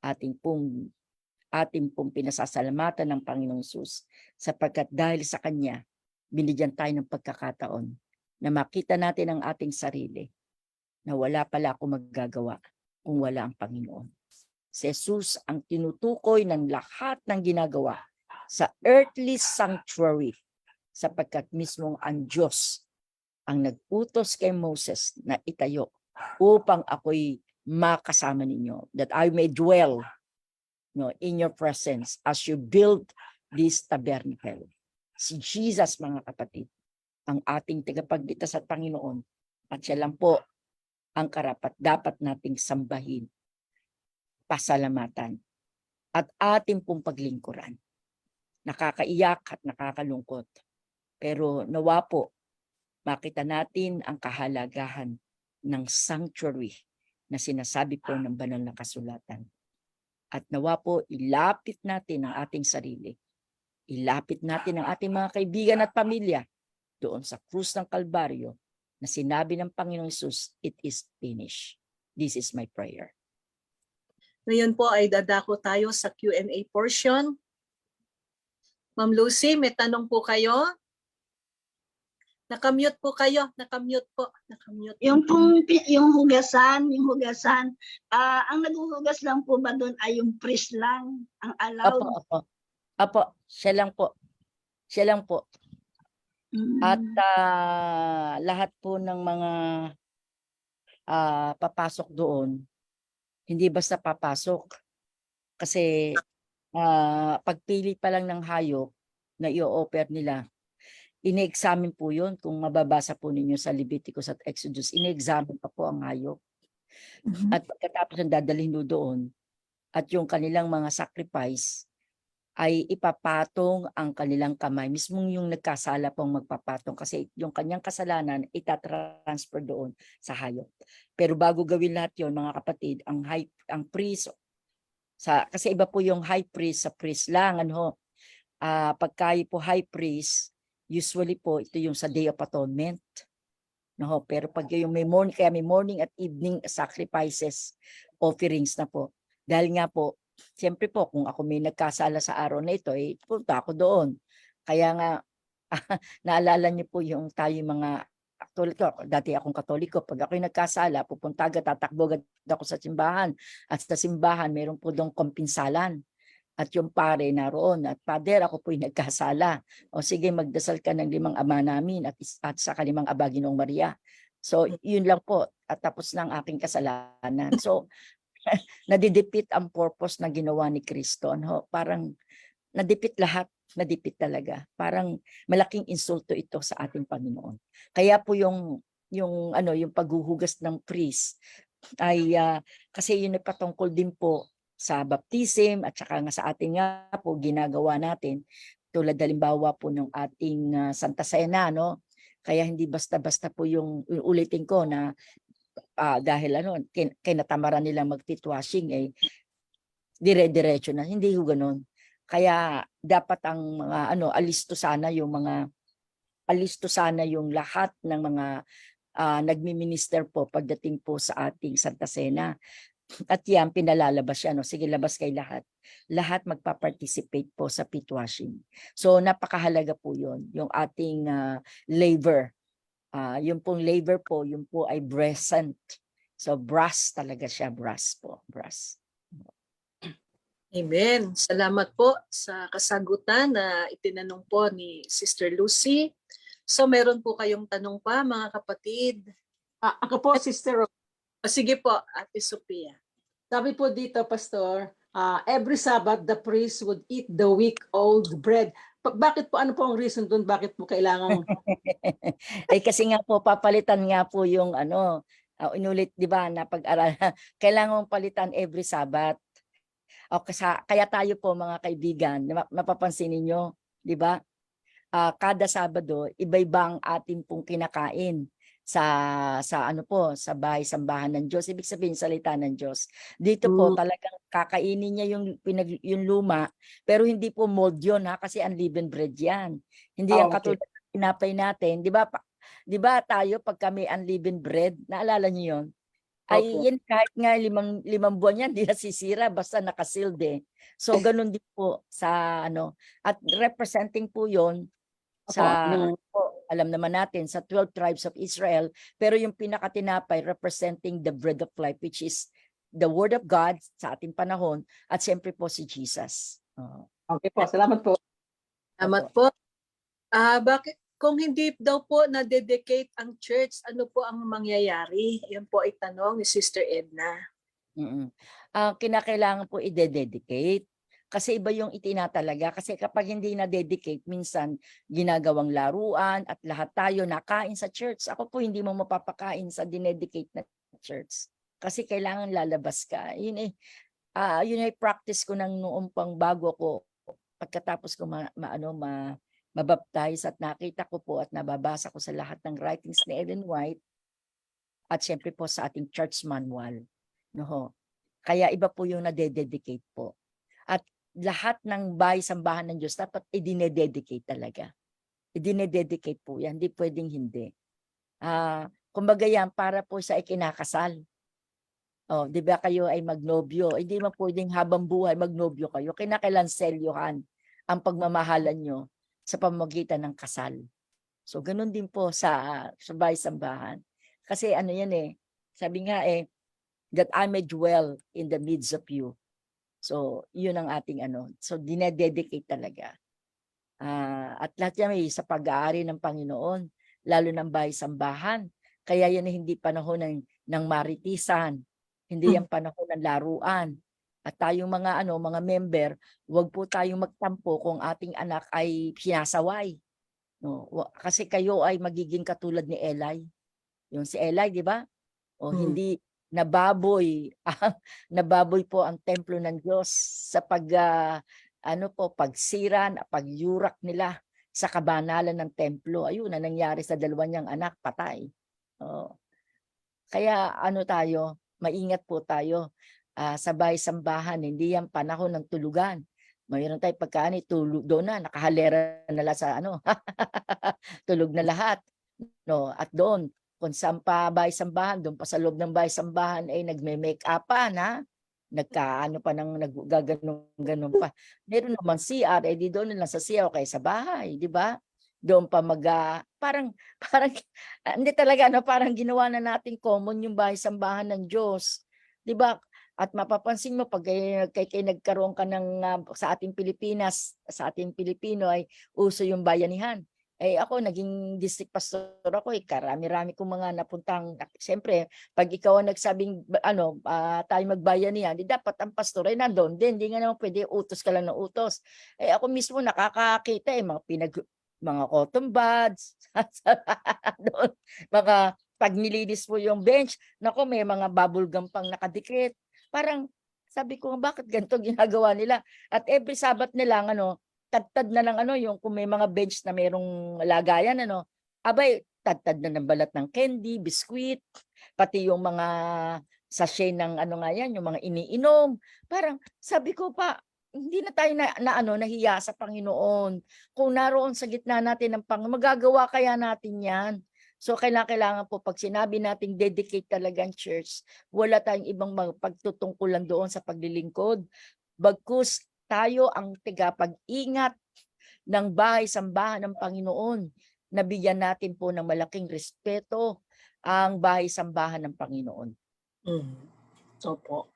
ating pong pinasasalamatan ng Panginoong Jesus, sapagkat dahil sa Kanya, binigyan tayo ng pagkakataon na makita natin ang ating sarili na wala pala akong magagawa kung wala ang Panginoon. Si Jesus ang tinutukoy ng lahat ng ginagawa sa earthly sanctuary, sapagkat mismong ang Diyos ang nag-utos kay Moses na itayo upang ako'y makasama ninyo, that I may dwell in your presence as you build this tabernacle. Si Jesus, mga kapatid, ang ating tagapagligtas at Panginoon, at siya lang po ang dapat nating sambahin, pasalamatan, at ating pong paglingkuran. Nakakaiyak at nakakalungkot, pero nawa po makita natin ang kahalagahan ng sanctuary na sinasabi po ng banal na kasulatan. At nawa po ilapit natin ang ating sarili. Ilapit natin ang ating mga kaibigan at pamilya doon sa krus ng Kalbaryo na sinabi ng Panginoong Jesus, it is finished. This is my prayer. Ngayon po ay dadako tayo sa Q&A portion. Ma'am Lucy, may tanong po kayo? Nakamute po kayo. Nakamute po. Nakamute. Yung hugasan, ang naghuhugas lang po ba doon ay yung priest lang ang allowed? Apo, siya lang po. Siya lang po. At lahat po ng mga papasok doon, hindi basta papasok. Kasi pagpili pa lang ng hayop na i-offer nila, ine-examine po yun. Kung mababasa po ninyo sa Leviticus at Exodus, ine-examine pa po ang hayop. At pagkatapos ng dadalhin doon, at yung kanilang mga sacrifice, ay ipapatong ang kanilang kamay. Mismong yung nagkasala pong magpapatong kasi yung kanyang kasalanan itatransfer doon sa hayop. Pero bago gawin lahat yun, mga kapatid, ang priest, kasi iba po yung high priest sa priest lang. Pagka po high priest, usually po ito yung sa Day of Atonement. No, pero pag yung may morning, kaya may morning at evening sacrifices, offerings na po. Dahil nga po, siyempre po, kung ako may nagkasala sa araw na ito, punta ako doon. Kaya nga, naalala niyo po yung tayo mga Katoliko, dati akong Katoliko, pag ako'y nagkasala, pupunta agad, tatakbo agad ako sa simbahan. At sa simbahan, meron po doong kompinsalan. At yung pare naroon, at Father, ako po'y nagkasala. O sige, magdasal ka ng 5 ama namin at sa 5 aba Ginoong Maria. So, yun lang po. At tapos ng aking kasalanan. So, nadidipit ang purpose na ginawa ni Kristo. No? Parang nadipit lahat. Nadipit talaga. Parang malaking insulto ito sa ating Panginoon. Kaya po yung paghuhugas ng priest ay kasi yun ay patungkol din po sa baptism at saka nga sa ating nga po ginagawa natin tulad halimbawa po ng ating Santa Cena, no? Kaya hindi basta-basta po yung ulitin ko na dahil kinatamaran nila mag-feet washing dire-diretso na, hindi ho ganoon. Kaya dapat ang mga alisto sana yung lahat ng mga nagmi-minister po pagdating po sa ating Santa Cena. At yan, pinalalabas siya. No? Sige, labas kay lahat. Lahat magpa-participate po sa feet washing. So, napakahalaga po yun. Yung ating laver. Yung pong laver po, yung po ay brassant. So, brass talaga siya. Brass po. Brass. Amen. Salamat po sa kasagutan na itinanong po ni Sister Lucy. So, meron po kayong tanong pa, mga kapatid? Ako po, Sister Rose. Sige po, Ate Sophia. Sabi po dito, Pastor, every Sabbath, the priest would eat the week-old bread. Bakit po, ano po ang reason doon? Bakit po kailangan? Kasi nga po, papalitan nga po yung inulit, di ba, na pag-aral. Kailangan mong palitan every Sabbath. Kaya tayo po, mga kaibigan, mapapansin ninyo, di ba? Kada Sabado, iba-iba ang ating pong kinakain sa sa bahay-sambahan ng Diyos. Ibig sabihin salita ng Diyos. Dito po talagang kakainin niya yung luma, pero hindi po mold yun kasi unleavened bread yan. Hindi yan katulad ng tinapay natin, 'di ba? 'Di ba tayo pag kami unleavened bread, naalala niyo 'yon? Ay yan kahit nga limang buwan yan, hindi nasisira basta nakasealed So ganun din po sa at representing po 'yon sa alam naman natin sa 12 tribes of Israel, pero yung pinakatinapay representing the bread of life, which is the word of God sa ating panahon at siyempre po si Jesus. Okay po, salamat po. Salamat po. Bakit kung hindi daw po na-dedicate ang church, ano po ang mangyayari? Yan po ay tanong ni Sister Edna. Kinakailangan po i-dedicate. Kasi iba yung itinatalaga. Kasi kapag hindi na-dedicate, minsan ginagawang laruan at lahat tayo nakain sa church. Ako po hindi mo mapapakain sa dinedicate na church. Kasi kailangan lalabas ka. Yun ay practice ko nang noong pang bago ko. Pagkatapos ko mabaptize at nakita ko po at nababasa ko sa lahat ng writings ni Ellen White at syempre po sa ating church manual. No? Kaya iba po yung na-dedicate po. At lahat ng bahay-sambahan ng Diyos dapat i-dinededicate talaga. I-dinededicate po yan. Hindi pwedeng hindi. Kumbaga yan, para po sa ikinakasal. Di ba kayo ay magnobyo? Hindi man pwedeng habang buhay magnobyo kayo. Kinakailan selyohan ang pagmamahalan nyo sa pamamagitan ng kasal. So, ganun din po sa bahay-sambahan. Kasi yan sabi nga that I may dwell in the midst of you. So, yun ang ating So, dinededicate talaga. At lahat yan ay sa pag-aari ng Panginoon, lalo ng bahay-sambahan. Kaya yan ay hindi panahon ng maritisan, hindi yan panahon ng laruan. At tayong mga member, huwag po tayong magtampo kung ating anak ay sinasaway. No? Kasi kayo ay magiging katulad ni Eli. Yung si Eli, di ba? Hindi nababoy po ang templo ng Diyos sa pagsiran, pagyurak nila sa kabanalan ng templo. Ayun na nangyari sa dalawa niyang anak, patay. Kaya maingat po tayo sa bahay-sambahan, hindi yan panahon ng tulugan. Mayroon tayo pagkaan tulog doon na, nakahalera na lang sa tulog na lahat. No, at doon Kung saan pa bahay-sambahan, doon pa sa loob ng bahay-sambahan ay nagme-make-upan, ha? Nagkaano pa ng naggaganon pa. Meron naman CR, eh di doon na lang sa CR o kaya sa bahay, di ba? Doon pa parang parang hindi talaga ano, parang ginawa na natin common yung bahay-sambahan ng Diyos. Di ba? At mapapansin mo pag kay nagkaroon ka ng sa ating Pilipinas, sa ating Pilipino ay uso yung bayanihan. Eh ako naging district pastor ako, eh karami-rami kong mga napuntang, siyempre pag ikaw ang nagsabing tayo magbayanihan, di dapat ang pastor ay nandoon din, hindi nga naman pwede utos ka lang ng utos. Eh ako mismo nakakakita mga cotton buds, doon, mga pag nilinis mo yung bench, nako may mga bubble gum pang nakadikit. Parang sabi ko, bakit ganito ginagawa nila? At every Sabat nilang tad na ng yung kung may mga bench na merong lagayan, abay, tad na ng balat ng candy, biskwit, pati yung mga sachet ng nga yan, yung mga iniinom. Parang sabi ko pa, hindi na tayo nahiya sa Panginoon. Kung naroon sa gitna natin ng magagawa kaya natin yan. So kailangan po pag sinabi nating dedicate talaga ang church, wala tayong ibang pagtutungkulan doon sa paglilingkod. Bagkus tayo ang tagapag-ingat ng bahay-sambahan ng Panginoon. Nabigyan natin po ng malaking respeto ang bahay-sambahan ng Panginoon. Opo.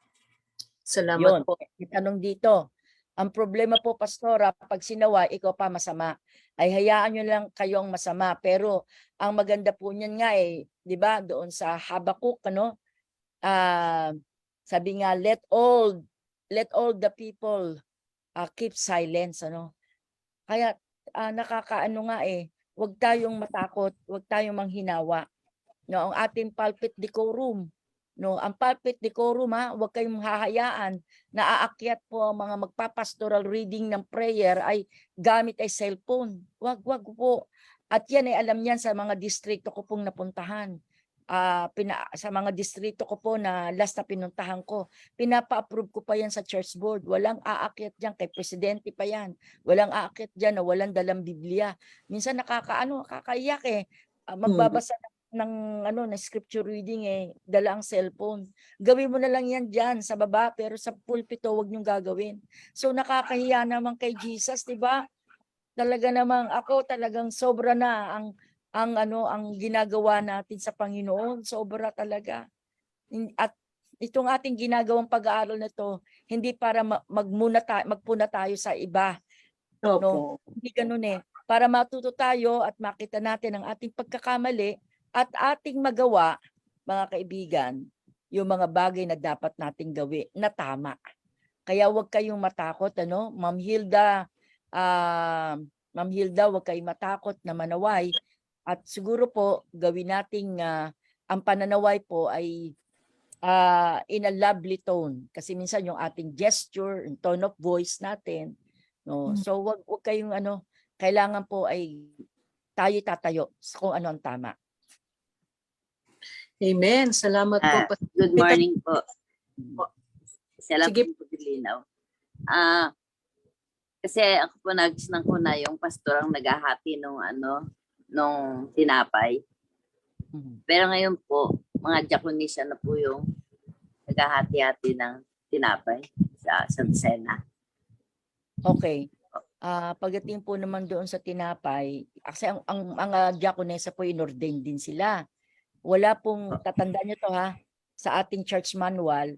Salamat Yun, po. itanong dito. Ang problema po, Pastora, pag sinawa, ikaw pa masama, ay hayaan nyo lang kayong masama. Pero ang maganda po niyan nga di ba, doon sa Habakuk, sabi nga, let all the people keep silence, Kaya nakakaano nga huwag tayong matakot, huwag tayong manghinawa. No, ang ating pulpit decorum, ang pulpit decorum, huwag kayong hahayaan na aakyat po ang mga magpapastoral reading ng prayer ay gamit ay cellphone. Wag po. At yan ay alam niyan sa mga distrito ko pong napuntahan. Sa mga distrito ko po na last na pinuntahan ko, pinapa-approve ko pa yan sa church board. Walang aakyat diyan, kay presidente pa yan. Walang aakyat diyan na walang dalang Biblia. Minsan nakakaiyak magbabasa ng scripture reading dala ang cellphone. Gawin mo na lang yan diyan sa baba, pero sa pulpito wag niyong gagawin. So nakakahiya naman kay Jesus, 'di ba? Talaga namang ako talagang sobra na ang ginagawa natin sa Panginoon, sobra talaga. At itong ating ginagawang pag-aaral na to, hindi para magpuna tayo sa iba. Opo. Hindi ganun para matuto tayo at makita natin ang ating pagkakamali at ating magawa, mga kaibigan, yung mga bagay na dapat nating gawin na tama. Kaya huwag kayong matakot, Ma'am Hilda, huwag kayong matakot na manaway. At siguro po, gawin nating ang pananaway po ay in a lovely tone. Kasi minsan yung ating gesture, yung tone of voice natin, So wag kayong kailangan po ay tayo tatayo kung ano ang tama. Amen. Salamat po. Good morning po. Salamat Sige. po, Dilinaw. Kasi ako po nagisnan ko na yung pastor ang naghahati nung tinapay. Pero ngayon po, mga diakonisa na po yung naghahati-hati ng tinapay sa Sena. Okay. Pagdating po naman doon sa tinapay, kasi ang diakonesa po inordain din sila. Wala pong, tatandaan nyo to sa ating church manual,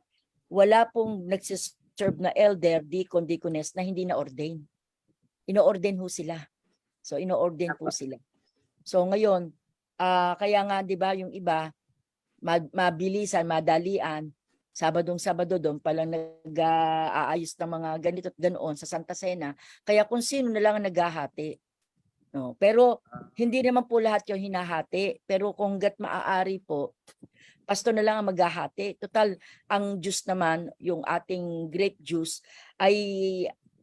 wala pong nagsiserve na elder, deacon, deaconess na hindi na-ordain. Ino-ordain ho sila. So, ino-ordain po sila. So, ngayon, kaya nga, di ba, yung iba, mabilisan, madalian, Sabado doon palang nag-aayos ng mga ganito at ganoon sa Santa Cena. Kaya kung sino na lang ang naghahati. Pero hindi naman po lahat yung hinahati. Pero kung gat maaari po, pastor na lang ang maghahati. Total, ang juice naman, yung ating grape juice, ay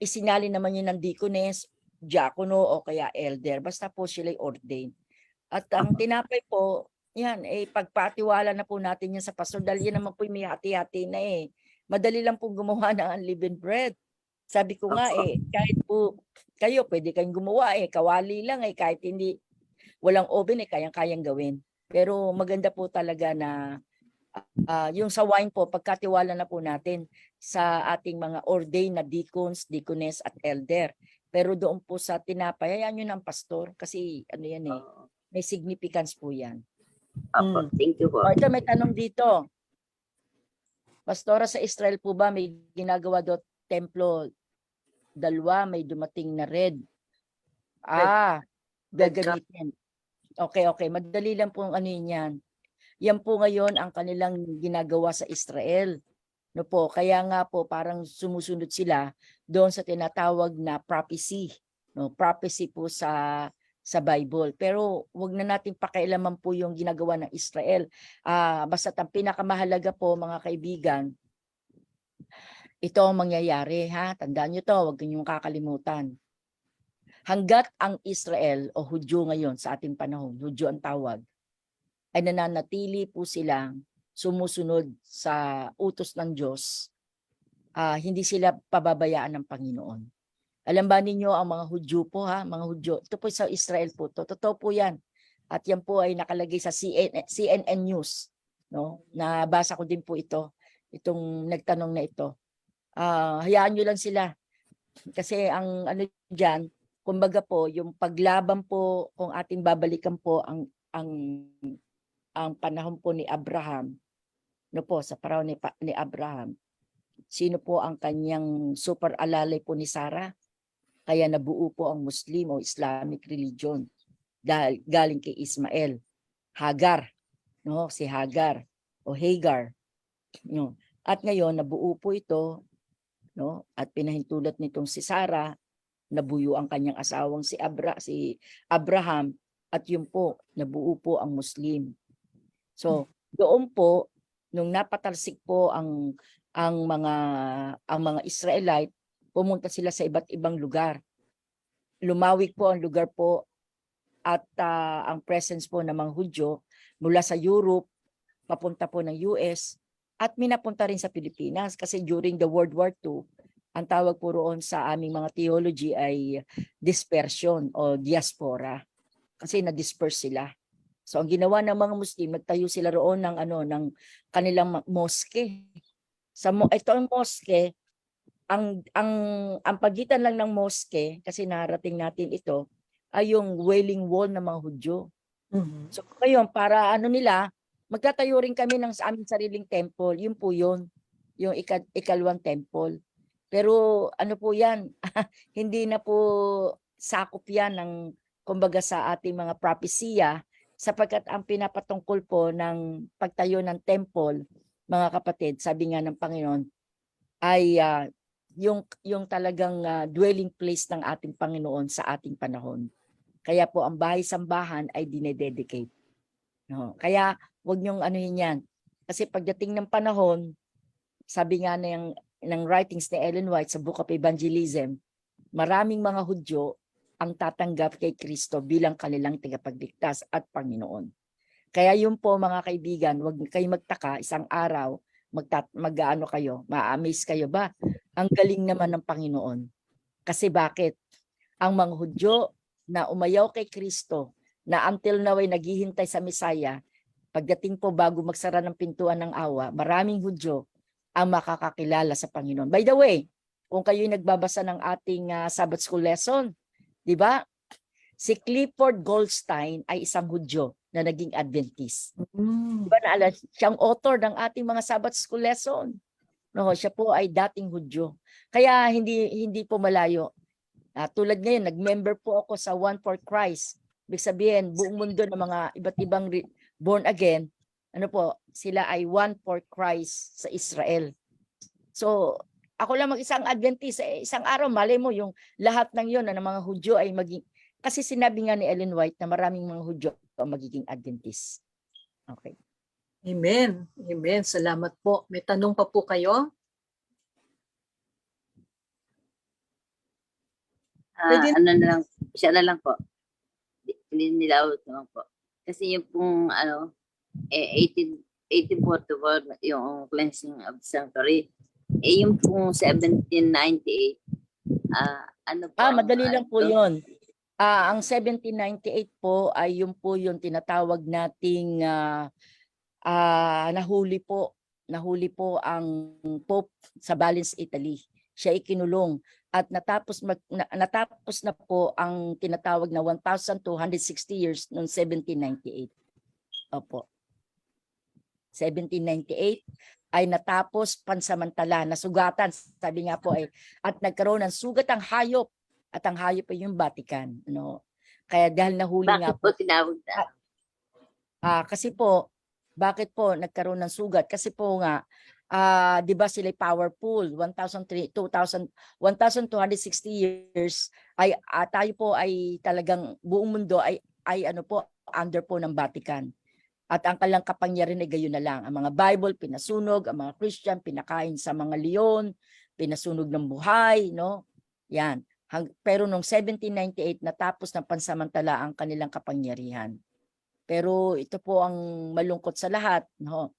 isinali naman yun ng deaconess, diakono o kaya elder. Basta po sila'y ordain. At ang tinapay po, yan, pagpatiwala na po natin yan sa pastor dahil yan naman po may hati-hati na Madali lang po gumawa ng unleavened bread. Sabi ko nga kahit po kayo, pwede kayong gumawa kawali lang kahit hindi, walang oven kayang-kayang gawin. Pero maganda po talaga na yung sa wine po, pagkatiwala na po natin sa ating mga ordained na deacons, deaconess at elder. Pero doon po sa tinapay, hayaan nyo ng pastor kasi ano yan eh, Oo. may significance po yan. Opo, thank you po. O, ito may tanong dito. Pastora, sa Israel po ba may ginagawa daw templo dalawa, may dumating na red? Gagamitin. Okay. Madali lang po ano yun yan. Yan po ngayon ang kanilang ginagawa sa Israel. No po, kaya nga po parang sumusunod sila doon sa tinatawag na prophecy. No, prophecy po sa Bible. Pero wag na natin pakialaman po yung ginagawa ng Israel. Basta ang pinakamahalaga po mga kaibigan, ito ang mangyayari ha. Tandaan niyo to, wag niyo kakalimutan. Hanggat ang Israel o Hudyo ngayon sa ating panahon, Hudyo ang tawag, ay nananatili po silang sumusunod sa utos ng Diyos, hindi sila pababayaan ng Panginoon. Alam ba ninyo ang mga Hudyo po ha, mga Hudyo, ito po sa Israel po, totoo po yan. At yan po ay nakalagay sa CNN News. No? Nabasa ko din po itong nagtanong na ito. Hayaan nyo lang sila. Kasi ang ano dyan, kumbaga po, yung paglaban po, kung ating babalikan po ang panahon po ni Abraham, no po, sa panahon ni Abraham, sino po ang kanyang super alalay po ni Sarah? Kaya nabuo po ang Muslim o Islamic religion dahil galing kay Ismael. Hagar, no, si Hagar o Hagar, no. At ngayon nabuo po ito, no, at pinahintulot nitong si Sarah, nabuo ang kanyang asawang si Abraham, at yun po nabuo po ang Muslim. So doon po nung napatalsik po ang mga Israelite, pumunta sila sa iba't ibang lugar. Lumawig po ang lugar po at ang presence po ng mga Hudyo mula sa Europe, papunta po ng US, at minapunta rin sa Pilipinas kasi during the World War II, ang tawag po roon sa aming mga theology ay dispersion o diaspora kasi na-disperse sila. So ang ginawa ng mga Muslim, nagtayo sila roon ng kanilang mosque. Ito ang mosque, ang pagitan lang ng mosque, kasi narating natin ito, ay yung Wailing Wall ng mga Hudyo. So ngayon, para nila, magtatayo rin kami ng sa aming sariling temple. Yun po yun, yung ikalawang temple. Pero ano po yan, hindi na po sakop yan ng, kumbaga sa ating mga propesya, sapagkat ang pinapatungkol po ng pagtayo ng temple, mga kapatid, sabi nga ng Panginoon, ay yung talagang dwelling place ng ating Panginoon sa ating panahon. Kaya po ang bahay-sambahan ay dinededicate. No? Kaya wag niyong anuhin yan. Kasi pagdating ng panahon, sabi nga ng writings ni Ellen White sa Book of Evangelism, maraming mga Hudyo ang tatanggap kay Kristo bilang kanilang tagapagligtas at Panginoon. Kaya yun po mga kaibigan, wag kayo magtaka, isang araw, mag-ano kayo, ma-amaze kayo ba? Ang galing naman ng Panginoon. Kasi bakit? Ang mga Hudyo na umayaw kay Kristo, na until now ay naghihintay sa Mesaya, pagdating po bago magsara ng pintuan ng awa, maraming Hudyo ang makakakilala sa Panginoon. By the way, kung kayo'y nagbabasa ng ating Sabbath School lesson, di ba? Si Clifford Goldstein ay isang Hudyo na naging Adventist. Di ba naalala? Siyang author ng ating mga Sabbath School lesson. No, siya po ay dating Hudyo. Kaya hindi po malayo. Tulad ngayon, nag-member po ako sa One for Christ. Ibig sabihin, buong mundo ng mga iba't ibang born again, sila ay One for Christ sa Israel. So, ako lang mag-isang Adventist, isang araw, malay mo yung lahat ng yun ng mga Hudyo ay maging, kasi sinabi nga ni Ellen White na maraming mga Hudyo ang magiging Adventist. Okay. Amen. Amen. Salamat po. May tanong pa po kayo? Pwede- Ano na lang, siya na lang po. Hindi nila naman po. Kasi yung pong 1844 yung cleansing of sanctuary. Yung pong 1798 ano po. Madali lang po yun. Ang 1798 po ay yung po yung tinatawag nating nahuli po ang Pope sa Valens, Italy. Siya ikinulong at natapos na po ang tinatawag na 1,260 years noong 1798. Opo. 1798 ay natapos pansamantala, nasugatan, sabi nga po at nagkaroon ng sugat ang hayop at ang hayop ay yung Vatican. No? Kaya dahil nahuli nga Bakit po tinawag na? kasi po, bakit po nagkaroon ng sugat? Kasi po nga, 'di ba sila powerful, 1,260 years ay tayo po ay talagang buong mundo ay ano po under po ng Vatican. At ang kanilang kapangyarihan ay gayon na lang. Ang mga Bible pinasunog, ang mga Christian pinakain sa mga leon, pinasunog ng buhay, no? Yan. Pero noong 1798 natapos ng pansamantala ang kanilang kapangyarihan. Pero ito po ang malungkot sa lahat, no?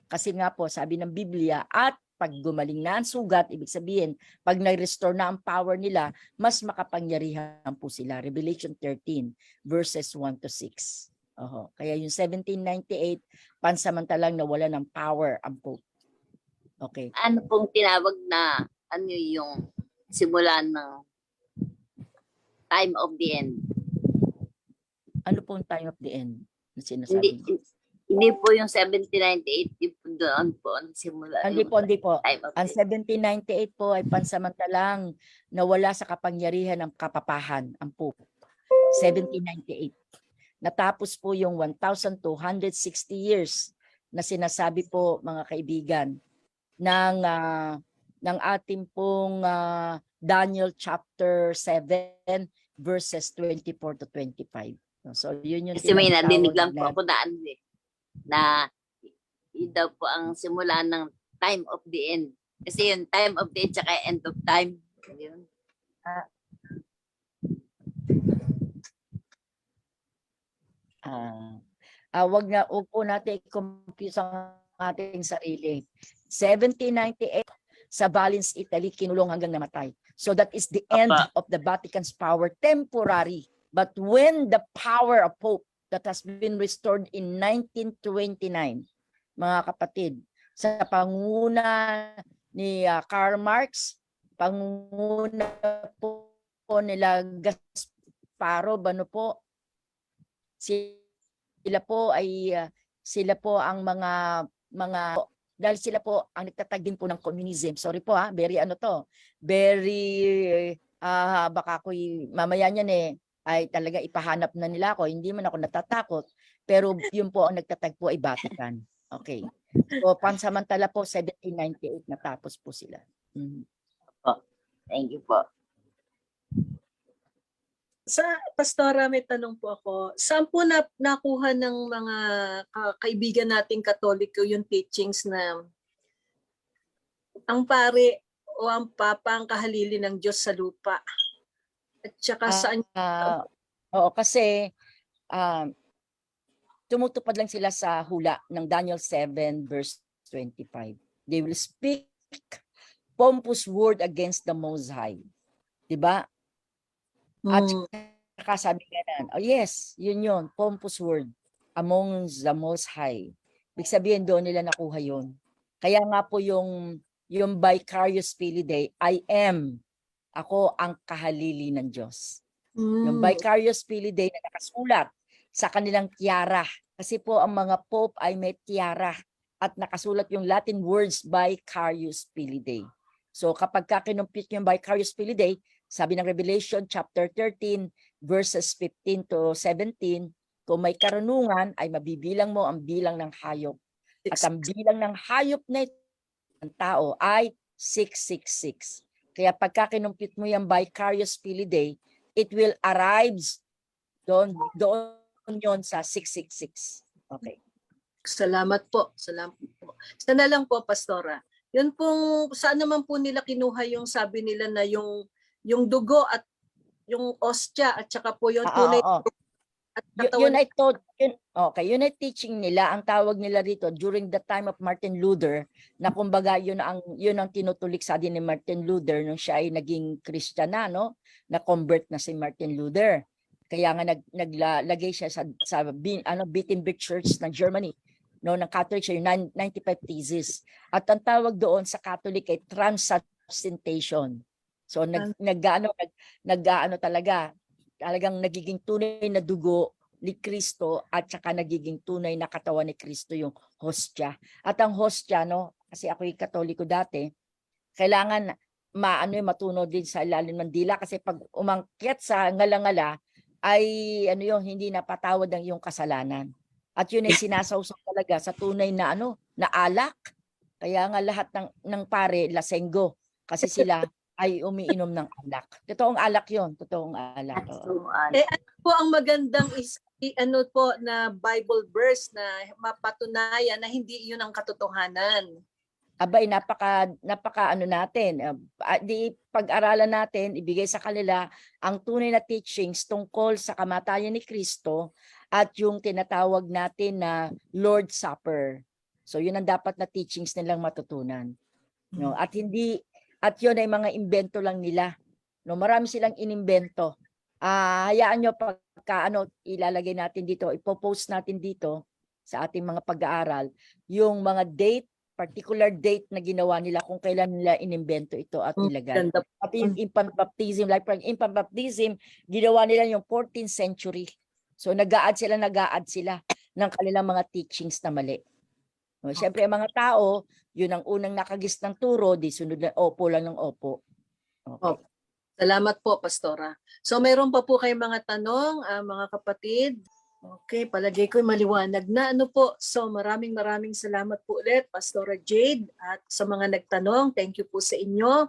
Kasi nga po sabi ng Biblia, at pag gumaling na ang sugat, ibig sabihin, pag na-restore na ang power nila, mas makapangyarihan po sila. Revelation 13 verses 1 to 6. Kaya yung 1798, pansamantalang nawala ng power ang Pope. Okay. Ano pong tinawag na ano yung simula ng time of the end? Ano po ang time of the end na sinasabi? Hindi po yung 1798, yung doon po ang simula. Hindi po. Time of Ang the end. 1798 po ay pansamantalang nawala sa kapangyarihan ng kapapahan ang Pope. 1798. Natapos po yung 1,260 years na sinasabi po mga kaibigan ng ating pong Daniel chapter 7 verses 24 to 25. So yun yung Kasi may tinatawag nadinig lang po na- ako na yun daw po ang simula ng time of the end. Kasi yung time of the end tsaka end of time. Yun. wag po natin i-confuse ang ating sarili. 1798 sa Valens, Italy, kinulong hanggang namatay. So that is the end of the Vatican's power, temporary. But when the power of Pope that has been restored in 1929, mga kapatid, sa pangunguna ni Karl Marx, pangunguna po nila Gasparov, ano po, sila po ang mga dahil sila po ang nagtatag din po ng communism. Sorry po very baka ako'y mamaya niyan ay talaga ipahanap na nila ako. Hindi man ako natatakot. Pero yun po ang nagtatag po ay Vatican. Okay. So pansamantala po 1798 natapos po sila. Thank you po. Sa Pastora, may tanong po ako. Saan po nakuha ng mga kaibigan nating Katoliko yung teachings na ang pare o ang papa ang kahalili ng Diyos sa lupa? At saka saan? Oo, kasi tumutupad lang sila sa hula ng Daniel 7 verse 25. They will speak pompous word against the Most High. Diba? At saka sabi ganun, yes, yun, pompous word among the Most High. Ibig sabihin doon nila nakuha yun. Kaya nga po yung vicarious Filidae, ako ang kahalili ng Diyos. Yung vicarious Filidae na nakasulat sa kanilang tiara. Kasi po ang mga Pope ay may tiara at nakasulat yung Latin words vicarious Filidae. So kapag kinumpit yung vicarious Filidae, sabi ng Revelation chapter 13 verses 15 to 17, kung may karunungan ay mabibilang mo ang bilang ng hayop. At ang bilang ng hayop na ito, ng tao ay 666. Kaya pagka kinumpit mo yung vicarious Filidae, it will arrive doon yon sa 666. Okay. Salamat po. Sana lang po, Pastora. Yun pong, saan naman po nila kinuha yung sabi nila na yung dugo at yung ostya at saka po yung tunay at katawan. Yun ay teaching nila. Ang tawag nila rito during the time of Martin Luther, na kumbaga yun ang tinutulik sa din ni Martin Luther nung siya ay naging Kristiyana, no? Na convert na si Martin Luther. Kaya nga naglagay siya sa Wittenberg Church ng Germany, no, ng Catholic siya, yung 95 Theses. At ang tawag doon sa Catholic ay transubstantiation. So talagang nagiging tunay na dugo ni Kristo at saka nagiging tunay na katawan ni Kristo yung hostya. At ang hostya, no, kasi ako'y Katoliko dati, kailangan matuno din sa ilalim ng dila kasi pag umangkyat sa ngala-ngala ay hindi napatawad ang iyong kasalanan. At yun ay sinasawsaw talaga sa tunay na na alak. Kaya nga lahat ng pare lasenggo kasi sila ay umiinom ng alak. Totoong alak yun, totoong alak. So, Ano po ang magandang na Bible verse na mapatunayan na hindi yun ang katotohanan? Abay, napaka natin. Di pag-aralan natin, ibigay sa kanila ang tunay na teachings tungkol sa kamatayan ni Kristo at yung tinatawag natin na Lord's Supper. So yun ang dapat na teachings nilang matutunan. No? At yun ay mga imbento lang nila. No, marami silang inimbento. Hayaan nyo pagka ilalagay natin dito, ipopost natin dito sa ating mga pag-aaral yung mga particular date na ginawa nila kung kailan nila inimbento ito at nilagay. At yung infant baptism, like infant baptism, ginawa nila yung 14th century. So nag-a-add sila ng kanilang mga teachings na mali. No, siyempre ang mga tao, yun ang unang nakagis ng turo, di sunod na opo lang ng opo. Okay. Salamat po, Pastora. So mayroon pa po kayong mga tanong, mga kapatid? Okay, palagay ko maliwanag na po. So maraming salamat po ulit, Pastora Jade, at sa mga nagtanong, thank you po sa inyo.